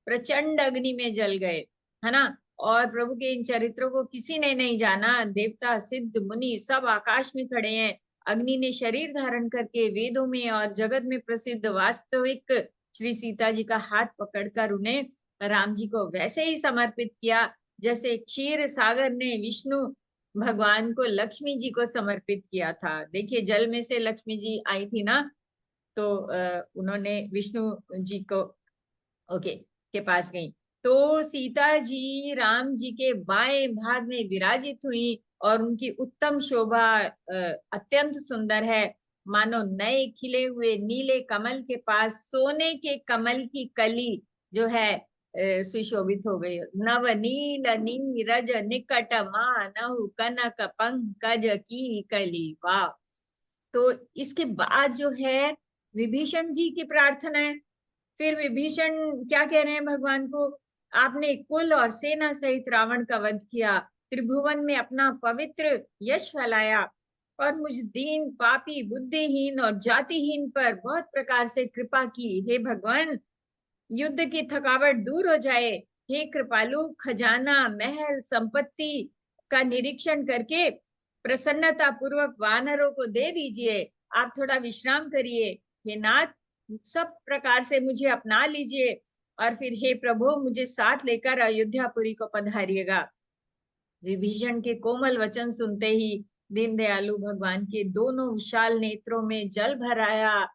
[SPEAKER 2] प्रचंड अग्नि में जल गए, है ना। और प्रभु के इन चरित्रों को किसी ने नहीं जाना, देवता सिद्ध मुनि सब आकाश में खड़े हैं। अग्नि ने शरीर धारण करके वेदों में और जगत में प्रसिद्ध वास्तविक श्री सीता जी का हाथ पकड़कर उन्हें राम जी को वैसे ही समर्पित किया जैसे क्षीर सागर ने विष्णु भगवान को लक्ष्मी जी को समर्पित किया था। देखिए जल में से लक्ष्मी जी आई थी ना, तो उन्होंने विष्णु जी को के पास गई। तो सीता जी राम जी के बाएं भाग में विराजित हुई और उनकी उत्तम शोभा अत्यंत सुंदर है। मानो नए खिले हुए नीले कमल के पास सोने के कमल की कली जो है सुशोभित हो गई। नव नील नीरज निकट मानहु, कनक पंकज की कली। वाह। तो इसके बाद जो है विभीषण जी की प्रार्थना है। फिर विभीषण क्या कह रहे हैं भगवान को, आपने कुल और सेना सहित रावण का वध किया, त्रिभुवन में अपना पवित्र यश फैलाया और मुझ दीन पापी बुद्धिहीन और जातिहीन पर बहुत प्रकार से कृपा की। हे भगवान, युद्ध की थकावट दूर हो जाए। हे कृपालु, खजाना महल संपत्ति का निरीक्षण करके प्रसन्नता पूर्वक वानरों को दे दीजिए। आप थोड़ा विश्राम करिए। हे नाथ, सब प्रकार से मुझे अपना लीजिए और फिर हे प्रभु मुझे साथ लेकर अयोध्यापुरी को पधारिएगा। विभीषण के कोमल वचन सुनते ही दीनदयालु भगवान के दोनों विशाल नेत्रों में जल भर आया।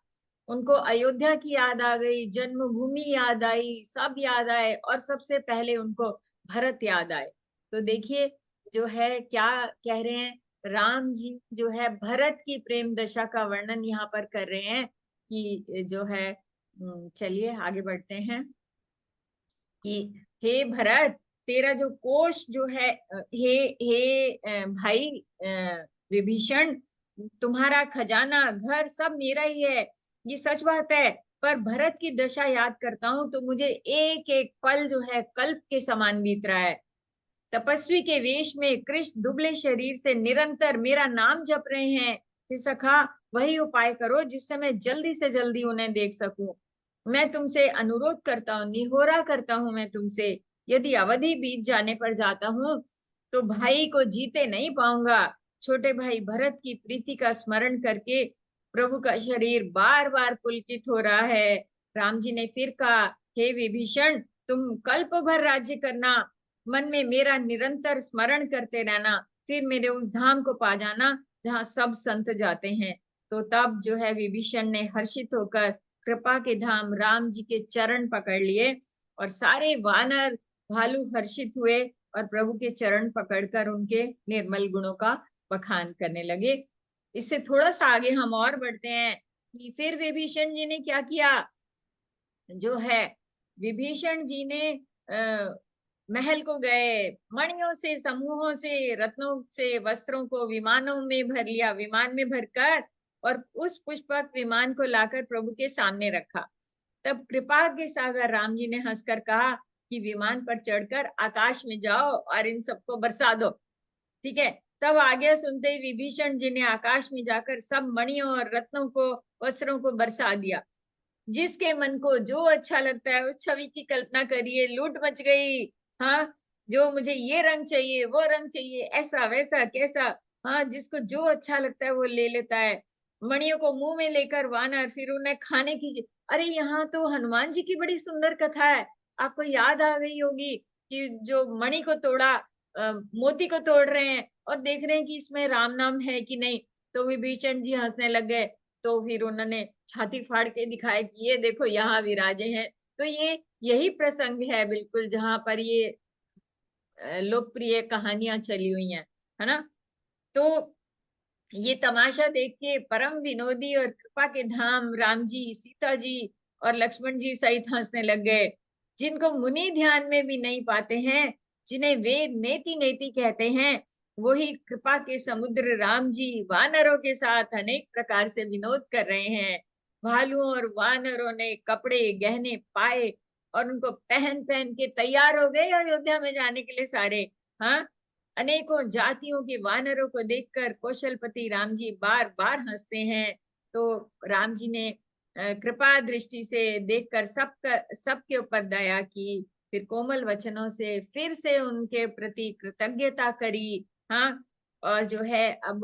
[SPEAKER 2] उनको अयोध्या की याद आ गई, जन्मभूमि याद आई, सब याद आए और सबसे पहले उनको भरत याद आए। तो देखिए जो है क्या कह रहे हैं, राम जी जो है भरत की प्रेम दशा का वर्णन यहाँ पर कर रहे हैं कि जो है चलिए आगे बढ़ते हैं कि हे भरत, तेरा जो कोष जो है, हे हे भाई विभीषण, तुम्हारा खजाना घर सब मेरा ही है, ये सच बात है। पर भरत की दशा याद करता हूँ तो मुझे एक एक पल जो है कल्प के समान बीत रहा है। तपस्वी के वेश में कृष्ण दुबले शरीर से निरंतर मेरा नाम जप रहे हैं। हे सखा, वही उपाय करो जिससे मैं जल्दी से जल्दी उन्हें देख सकूं। मैं तुमसे अनुरोध करता हूँ, निहोरा करता हूँ मैं तुमसे, यदि अवधि बीत जाने पर जाता हूँ तो भाई को जीते नहीं पाऊंगा। छोटे भाई भरत की प्रीति का स्मरण करके प्रभु का शरीर बार बार पुलकित हो रहा है। राम जी ने फिर कहा, हे विभीषण, तुम कल्प भर राज्य करना, मन में मेरा निरंतर स्मरण करते रहना, फिर मेरे उस धाम को पा जाना जहाँ सब संत जाते हैं। तो तब जो है विभीषण ने हर्षित होकर कृपा के धाम राम जी के चरण पकड़ लिए और सारे वानर भालू हर्षित हुए और प्रभु के चरण पकड़कर उनके निर्मल गुणों का बखान करने लगे। इससे थोड़ा सा आगे हम और बढ़ते हैं कि फिर विभीषण जी ने क्या किया। जो है विभीषण जी ने महल को गए, मणियों से समूहों से रत्नों से वस्त्रों को विमानों में भर लिया, विमान में भरकर और उस पुष्पक विमान को लाकर प्रभु के सामने रखा। तब कृपा के सागर राम जी ने हंसकर कहा कि विमान पर चढ़कर आकाश में जाओ और इन सबको बरसा दो। ठीक है, तब आगे सुनते ही विभीषण जी ने आकाश में जाकर सब मणियों और रत्नों को वस्त्रों को बरसा दिया। जिसके मन को जो अच्छा लगता है उस छवि की कल्पना करिए, लूट मच गई। हाँ, जो मुझे ये रंग चाहिए, वो रंग चाहिए, ऐसा वैसा कैसा, हाँ जिसको जो अच्छा लगता है वो ले लेता है। मणियों को मुंह में लेकर वानर फिर उन्हें खाने की, अरे यहाँ तो हनुमान जी की बड़ी सुंदर कथा है। आपको याद आ गई होगी कि जो मणि को तोड़ा, मोती को तोड़ रहे हैं और देख रहे हैं कि इसमें राम नाम है कि नहीं। तो विभीषण जी हंसने लग गए। तो फिर उन्होंने छाती फाड़ के दिखाया कि ये देखो यहाँ विराजे हैं। तो ये यही प्रसंग है बिल्कुल जहां पर ये लोकप्रिय कहानियां चली हुई हैं, है ना। तो ये तमाशा देख के परम विनोदी और कृपा के धाम राम जी, सीता जी और लक्ष्मण जी सहित हंसने लग गए। जिनको मुनि ध्यान में भी नहीं पाते हैं, जिन्हें वेद नेति नेति कहते हैं, वही कृपा के समुद्र राम जी वानरों के साथ अनेक प्रकार से विनोद कर रहे हैं। भालुओं और वानरों ने कपड़े गहने पाए और उनको पहन पहन के तैयार हो गए अयोध्या में जाने के लिए सारे। हाँ, अनेकों जातियों के वानरों को देखकर कौशलपति राम जी बार बार हंसते हैं। तो राम जी ने कृपा दृष्टि से देखकर सबके ऊपर दया की, फिर कोमल वचनों से फिर से उनके प्रति कृतज्ञता करी। हाँ, और जो है अब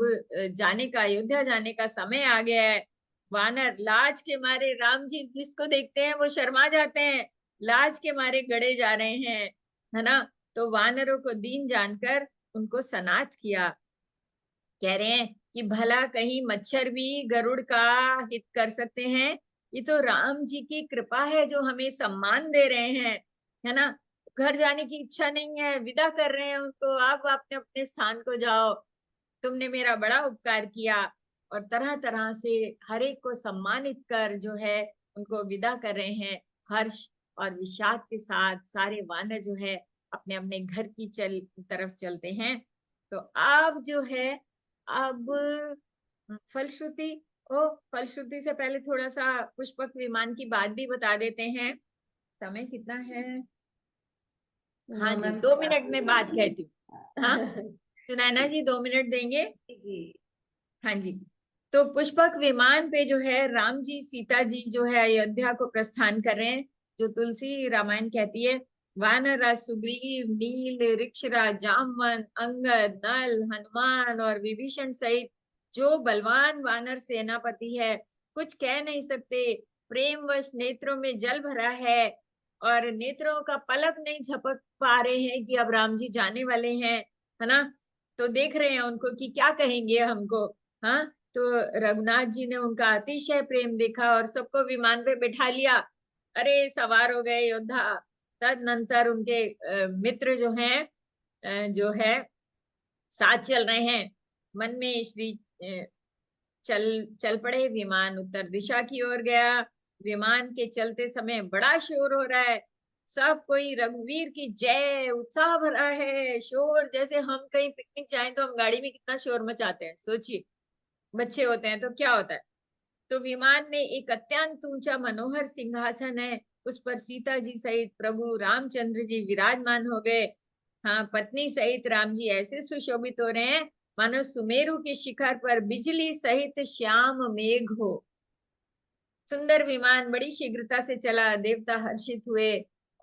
[SPEAKER 2] जाने का, अयोध्या जाने का समय आ गया है। वानर लाज के मारे, राम जी जिसको देखते हैं वो शर्मा जाते हैं, लाज के मारे गड़े जा रहे हैं, है ना। तो वानरों को दीन जानकर उनको सनाथ किया। कह रहे हैं कि भला कहीं मच्छर भी गरुड़ का हित कर सकते हैं। ये तो राम जी की कृपा है जो हमें सम्मान दे रहे हैं, है ना। घर जाने की इच्छा नहीं है, विदा कर रहे हैं उनको, आप अपने अपने स्थान को जाओ, तुमने मेरा बड़ा उपकार किया। और तरह तरह से हर एक को सम्मानित कर जो है उनको विदा कर रहे हैं। हर्ष और विषाद के साथ सारे वानर जो है अपने अपने घर की तरफ चलते हैं। तो अब जो है, अब फलश्रुति, ओ फलश्रुति से पहले थोड़ा सा पुष्पक विमान की बात भी बता देते हैं। समय कितना है? हाँ जी, 2 मिनट में बात कहती हूँ। हाँ सुनैना जी 2 मिनट देंगे
[SPEAKER 1] जी।
[SPEAKER 2] हाँ जी। तो पुष्पक विमान पे जो है राम जी सीता जी जो है अयोध्या को प्रस्थान कर रहे हैं, जो तुलसी रामायण कहती है। वानर, सुग्रीव, नील, ऋक्षराज, जामवन, अंगद, नल, हनुमान और विभीषण सहित जो बलवान वानर सेनापति है, कुछ कह नहीं सकते। प्रेमवश नेत्रों में जल भरा है और नेत्रों का पलक नहीं झपक पा रहे हैं कि अब राम जी जाने वाले हैं, है ना। तो देख रहे हैं उनको कि क्या कहेंगे हमको। हाँ, तो रघुनाथ जी ने उनका अतिशय प्रेम देखा और सबको विमान पे बैठा लिया। अरे सवार हो गए योद्धा। तदनंतर उनके मित्र जो हैं, जो है साथ चल रहे हैं, मन में श्री चल चल पड़े। विमान उत्तर दिशा की ओर गया। विमान के चलते समय बड़ा शोर हो रहा है। सब कोई रघुवीर की जय, उत्साह भरा है शोर। जैसे हम कहीं पिकनिक जाएं तो हम गाड़ी में कितना शोर मचाते हैं, सोचिए। बच्चे होते हैं तो क्या होता है। तो विमान में एक अत्यंत ऊंचा मनोहर सिंहासन है, उस पर सीता जी सहित प्रभु रामचंद्र जी विराजमान हो गए। हाँ, पत्नी सहित राम जी ऐसे सुशोभित हो रहे हैं मानो सुमेरु के शिखर पर बिजली सहित श्याम मेघ हो। सुंदर विमान बड़ी शीघ्रता से चला। देवता हर्षित हुए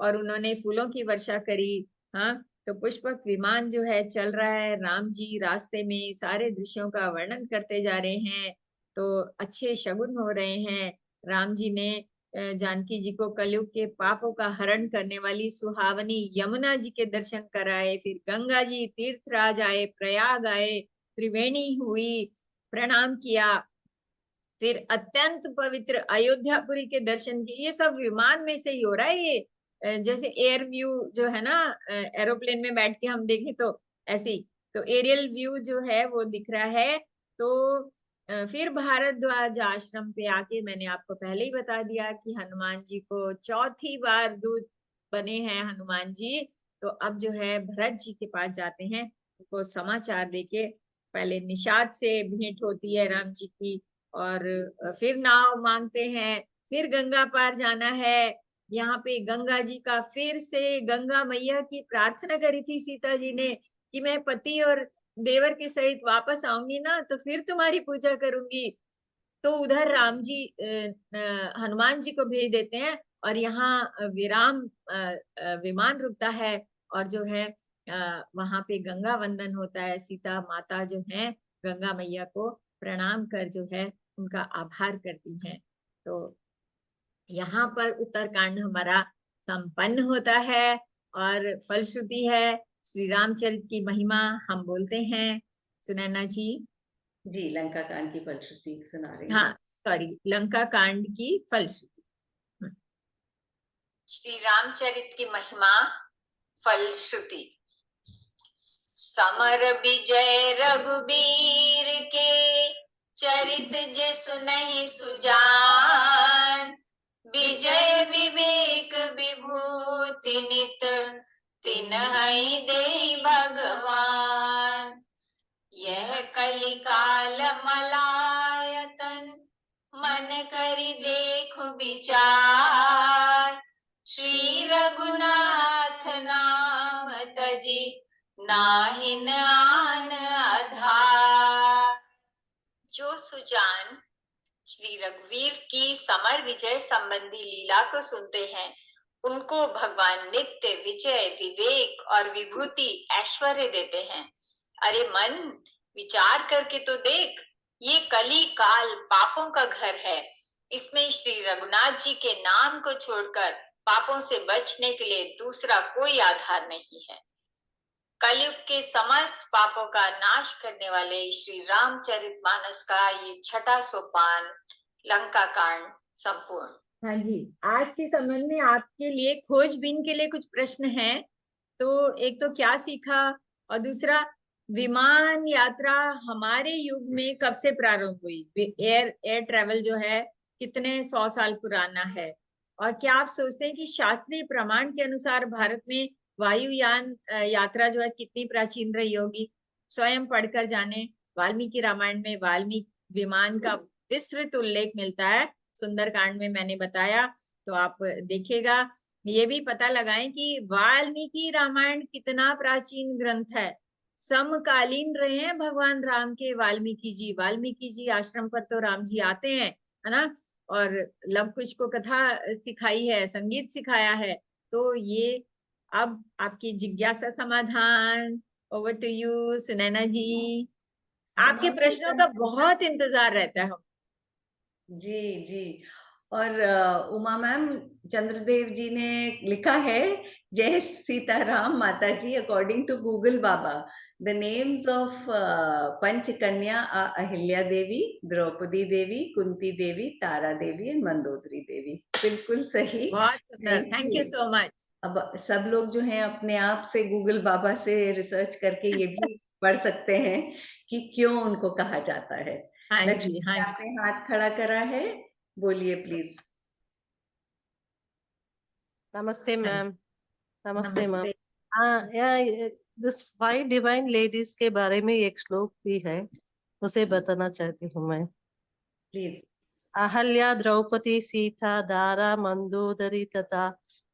[SPEAKER 2] और उन्होंने फूलों की वर्षा करी। हाँ, तो पुष्पक विमान जो है चल रहा है। राम जी रास्ते में सारे दृश्यों का वर्णन करते जा रहे हैं, तो अच्छे शगुन हो रहे हैं। राम जी ने जानकी जी को कलयुग के पापों का हरण करने वाली सुहावनी यमुना जी के दर्शन कराए। फिर गंगा जी तीर्थराज आए, प्रयाग आए, त्रिवेणी हुई, प्रणाम किया। फिर अत्यंत पवित्र अयोध्यापुरी के दर्शन किए। ये सब विमान में से ही हो रहा है। ये जैसे एयर व्यू जो है ना, एरोप्लेन में बैठ के हम देखें तो ऐसे ही, तो एरियल व्यू जो है वो दिख रहा है। तो फिर भारद्वाज आश्रम पे आके मैंने आपको पहले ही बता दिया कि हनुमान जी को चौथी बार दूत बने हैं हनुमान जी। तो अब जो है भरत जी के पास जाते हैं, उनको समाचार देके। पहले निषाद से भेंट होती है राम जी की, और फिर नाव मांगते हैं। फिर गंगा पार जाना है। यहाँ पे गंगा जी का फिर से, गंगा मैया की प्रार्थना करी थी सीता जी ने कि मैं पति और देवर के सहित वापस आऊंगी ना तो फिर तुम्हारी पूजा करूंगी। तो उधर राम जी हनुमान जी को भेज देते हैं और यहाँ विराम विमान रुकता है। और जो है वहां पे गंगा वंदन होता है। सीता माता जो है गंगा मैया को प्रणाम कर जो है उनका आभार करती हैं। तो यहाँ पर उत्तरकांड हमारा संपन्न होता है और फलश्रुति है श्री रामचरित की महिमा हम बोलते हैं। सुनैना जी।
[SPEAKER 1] जी, लंका कांड की फलश्रुति सुना रही
[SPEAKER 2] हाँ,
[SPEAKER 1] हैं।
[SPEAKER 2] सॉरी, लंका कांड की फलश्रुति।
[SPEAKER 3] श्री रामचरित की महिमा फलश्रुति। समर विजय रघुबीर के, चरित जे सुनहि सुजान। विजय विवेक विभूति नित, तिन्हि देहि भगवान। यह कलिकाल मलायतन, मन करि देखु विचार। श्री रघुनाथ नाम तजी, नाहिन आन आधार। जो सुजान श्री रघुवीर की समर विजय संबंधी लीला को सुनते हैं, उनको भगवान नित्य विजय विवेक और विभूति ऐश्वर्य देते हैं। अरे मन, विचार करके तो देख, ये कली काल पापों का घर है। इसमें श्री रघुनाथ जी के नाम को छोड़कर पापों से बचने के लिए दूसरा कोई आधार नहीं है। कलयुग के समस्त पापों का नाश करने वाले श्री रामचरितमानस का ये छठा सोपान लंका कांड संपूर्ण।
[SPEAKER 2] हाँ जी, आज के संबंध में आपके लिए खोजबीन के लिए कुछ प्रश्न हैं। तो एक तो क्या सीखा, और दूसरा विमान यात्रा हमारे युग में कब से प्रारंभ हुई। एयर ट्रेवल जो है कितने 100 साल पुराना है। और क्या आप सोचते हैं कि शास्त्रीय प्रमाण के अनुसार भारत में वायुयान यात्रा जो है कितनी प्राचीन रही होगी। स्वयं पढ़कर जाने। वाल्मीकि रामायण में वाल्मीकि विमान का विस्तृत उल्लेख मिलता है। सुंदरकांड में मैंने बताया, तो आप देखिएगा। ये भी पता लगाएं कि वाल्मीकि रामायण कितना प्राचीन ग्रंथ है। समकालीन रहे हैं भगवान राम के वाल्मीकि जी। वाल्मीकि जी आश्रम पर तो राम जी आते हैं, है ना, और लव कुश को कथा सिखाई है, संगीत सिखाया है। तो ये अब आपकी जिज्ञासा समाधान, ओवर टू यू सुनैना जी। आपके प्रश्नों का बहुत इंतजार रहता है।
[SPEAKER 1] जी जी। और उमा मैम, चंद्रदेव जी ने लिखा है, जय सीताराम माता जी, according to Google baba the names of panch kanya Ahilya Devi, Draupadi Devi, Kunti Devi, Tara Devi and Mandodari Devi. बिल्कुल सही।
[SPEAKER 2] बहुत सुंदर, thank you
[SPEAKER 1] you.
[SPEAKER 2] So much.
[SPEAKER 1] अब सब लोग जो हैं अपने आप से गूगल बाबा से रिसर्च करके ये भी पढ़ सकते हैं कि क्यों उनको कहा जाता है।
[SPEAKER 2] हाँ
[SPEAKER 1] लक्ष्मी
[SPEAKER 2] जी,
[SPEAKER 1] जी,
[SPEAKER 2] हाँ जी।
[SPEAKER 1] आपने हाथ खड़ा करा है, बोलिए प्लीज।
[SPEAKER 4] Namaste,
[SPEAKER 2] हाँ जी,
[SPEAKER 4] ma'am. Namaste, ma'am.
[SPEAKER 2] नमस्ते।
[SPEAKER 4] दिस 5 डिवाइन लेडीज के बारे में एक श्लोक भी है, उसे बताना चाहती हूँ मैं।
[SPEAKER 1] प्लीज।
[SPEAKER 4] अहल्या, द्रौपदी, सीता, दारा, मंदोदरी तथा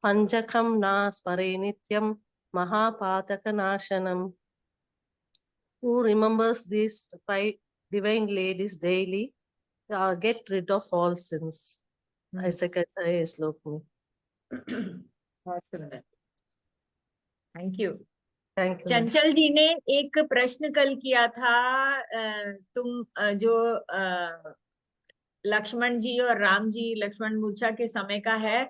[SPEAKER 4] पंचकम ना स्मरे नित्यम महापातक नाशनम। Who remembers these 5 divine ladies daily get rid of all sins. ऐसे कहता है इस श्लोक में।
[SPEAKER 2] बहुत सुंदर, थैंक यू।
[SPEAKER 4] Thank you.
[SPEAKER 2] चंचल जी ने एक प्रश्न कल किया था, तुम जो लक्ष्मण जी और राम जी, लक्ष्मण मूर्छा के समय का है,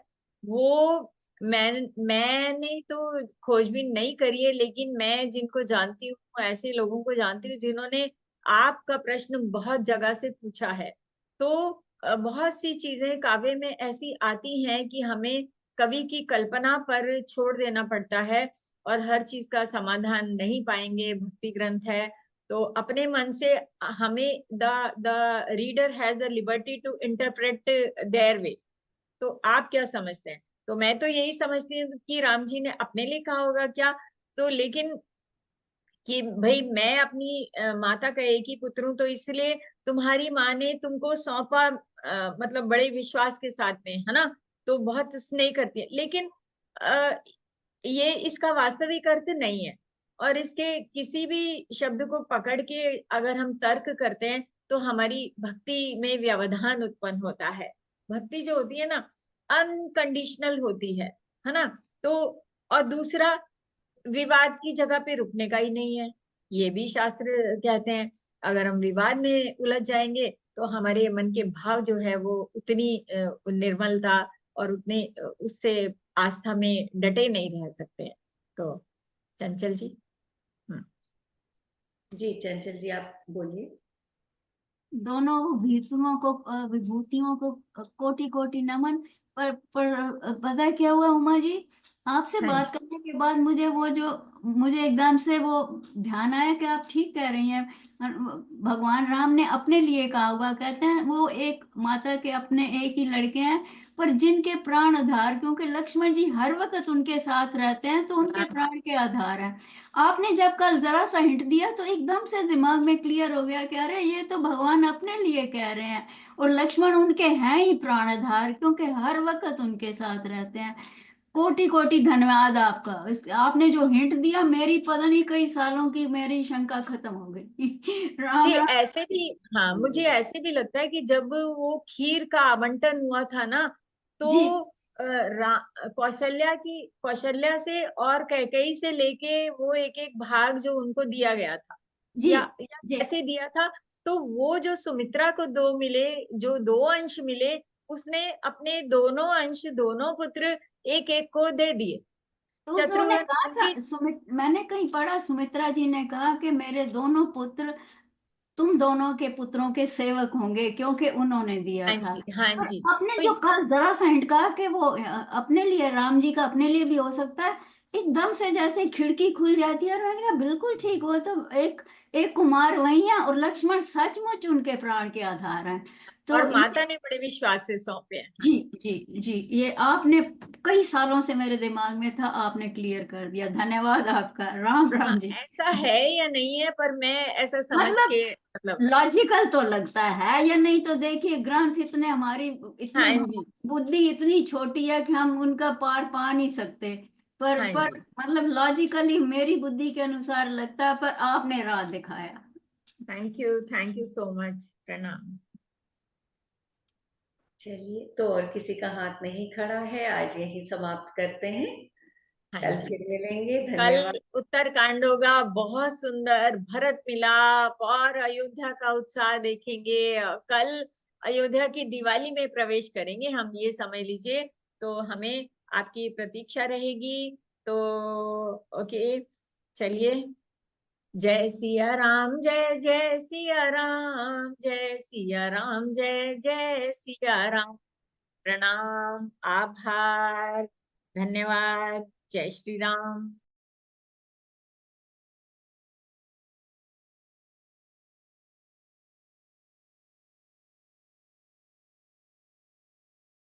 [SPEAKER 2] वो मैंने तो खोजबीन नहीं करी है, लेकिन मैं जिनको जानती हूँ, ऐसे लोगों को जानती हूँ जिन्होंने आपका प्रश्न बहुत जगह से पूछा है। तो बहुत सी चीजें काव्य में ऐसी आती हैं कि हमें कवि की कल्पना पर छोड़ देना पड़ता है, और हर चीज का समाधान नहीं पाएंगे। भक्ति ग्रंथ है तो अपने मन से हमें the reader has the liberty to interpret their way. तो आप क्या समझते हैं? तो मैं तो यही समझती हूँ कि राम जी ने अपने लिए कहा होगा क्या, तो लेकिन कि भाई मैं अपनी माता का एक ही पुत्र हूं, तो इसलिए तुम्हारी माँ ने तुमको सौंपा, मतलब बड़े विश्वास के साथ में, है ना, तो बहुत स्नेह करती है। लेकिन अ, ये इसका वास्तविक अर्थ नहीं है, और इसके किसी भी शब्द को पकड़ के अगर हम तर्क करते हैं तो हमारी भक्ति में व्यवधान उत्पन्न होता है। भक्ति जो होती है ना, अनकंडीशनल होती है ना। तो और दूसरा, विवाद की जगह पे रुकने का ही नहीं है, ये भी शास्त्र कहते हैं। अगर हम विवाद में उलझ जाएंगे तो हमारे मन के भाव जो है वो उतनी निर्मलता और उतने उससे आस्था में डटे नहीं रह सकते हैं। तो चंचल जी।
[SPEAKER 1] जी चंचल जी, आप बोलिए।
[SPEAKER 5] दोनों विभूतियों को कोटि कोटि नमन। पर पता है क्या हुआ उमा जी, आपसे
[SPEAKER 2] हाँ
[SPEAKER 5] बात
[SPEAKER 2] जी।
[SPEAKER 5] करने के बाद मुझे एकदम से वो ध्यान आया कि आप ठीक कह रही हैं। भगवान राम ने अपने लिए कहा होगा, कहते हैं वो एक माता के अपने एक ही लड़के हैं, पर जिनके प्राण आधार, क्योंकि लक्ष्मण जी हर वक्त उनके साथ रहते हैं तो उनके
[SPEAKER 2] हाँ,
[SPEAKER 5] प्राण के आधार हैं। आपने जब कल जरा सा हिंट दिया तो एकदम से दिमाग में क्लियर हो गया कि अरे ये तो भगवान अपने लिए कह रहे हैं, और लक्ष्मण उनके हैं ही प्राणधार, क्योंकि हर वक्त उनके साथ रहते हैं। कोटि कोटि धन्यवाद आपका, आपने जो हिंट दिया, मेरी पता नहीं कई सालों की मेरी शंका खत्म हो गई।
[SPEAKER 2] जी
[SPEAKER 5] राम राम।
[SPEAKER 2] ऐसे भी, हाँ मुझे ऐसे भी लगता है कि जब वो खीर का आवंटन हुआ था ना,
[SPEAKER 5] जी
[SPEAKER 2] तो कौशल्या से और कैकेयी से लेके वो एक एक भाग जो उनको दिया गया था,
[SPEAKER 5] जी
[SPEAKER 2] या
[SPEAKER 5] जी
[SPEAKER 2] कैसे दिया था, तो वो जो सुमित्रा को दो मिले, जो दो अंश मिले, उसने अपने दोनों अंश, दोनों पुत्र एक एक को दे दिए।
[SPEAKER 5] तो उन्होंने
[SPEAKER 2] शत्रुघ्न
[SPEAKER 5] कहा
[SPEAKER 2] उनकी,
[SPEAKER 5] था, मैंने कहीं पढ़ा, सुमित्रा जी ने कहा कि मेरे दोनों पुत्र तुम दोनों के पुत्रों के सेवक होंगे, क्योंकि उन्होंने दिया
[SPEAKER 2] हाँ
[SPEAKER 5] था।
[SPEAKER 2] जी, हाँ
[SPEAKER 5] और
[SPEAKER 2] जी।
[SPEAKER 5] आपने
[SPEAKER 2] तो
[SPEAKER 5] जो कल जरा सा हिंट कहा कि वो अपने लिए, राम जी का अपने लिए भी हो सकता है, एकदम से जैसे खिड़की खुल जाती है, और मैंने कहा बिल्कुल ठीक, वो तो एक एक कुमार वही है, और लक्ष्मण सचमुच उनके प्राण के आधार हैं। तो
[SPEAKER 2] और माता ने बड़े विश्वास से सौंपे हैं। हाँ
[SPEAKER 5] जी
[SPEAKER 2] जी।
[SPEAKER 5] जी जी, ये आपने कई सालों से मेरे दिमाग में था, आपने क्लियर कर दिया, धन्यवाद आपका। राम
[SPEAKER 2] हाँ
[SPEAKER 5] राम जी।
[SPEAKER 2] ऐसा है या नहीं है, पर मैं ऐसा समझ
[SPEAKER 5] मतलब
[SPEAKER 2] के, मतलब
[SPEAKER 5] लॉजिकल तो लगता है, या नहीं तो देखिए ग्रंथ इतने, हमारी इतनी
[SPEAKER 2] हाँ जी,
[SPEAKER 5] बुद्धि इतनी छोटी है कि हम उनका पार पा नहीं सकते।
[SPEAKER 2] हाँ
[SPEAKER 5] पर
[SPEAKER 2] जी।
[SPEAKER 5] मतलब लॉजिकली मेरी बुद्धि के अनुसार लगता है, पर आपने राह दिखाया।
[SPEAKER 2] थैंक यू सो मच, प्रणाम।
[SPEAKER 1] चलिए, तो और किसी का हाथ नहीं खड़ा है, आज यही समाप्त करते हैं।
[SPEAKER 2] हाँ
[SPEAKER 1] कल
[SPEAKER 2] जी।
[SPEAKER 1] फिर मिलेंगे।
[SPEAKER 2] कल
[SPEAKER 1] धन्यवाद।
[SPEAKER 2] उत्तरकांड होगा, बहुत सुंदर भरत मिलाप और अयोध्या का उत्साह देखेंगे। कल अयोध्या की दिवाली में प्रवेश करेंगे हम, ये समझ लीजिए। तो हमें आपकी प्रतीक्षा रहेगी। तो ओके, चलिए। जय सिया राम, जय जय सिया राम, जय सिया राम, जय जय सिया राम। प्रणाम, आभार, धन्यवाद। जय श्री राम।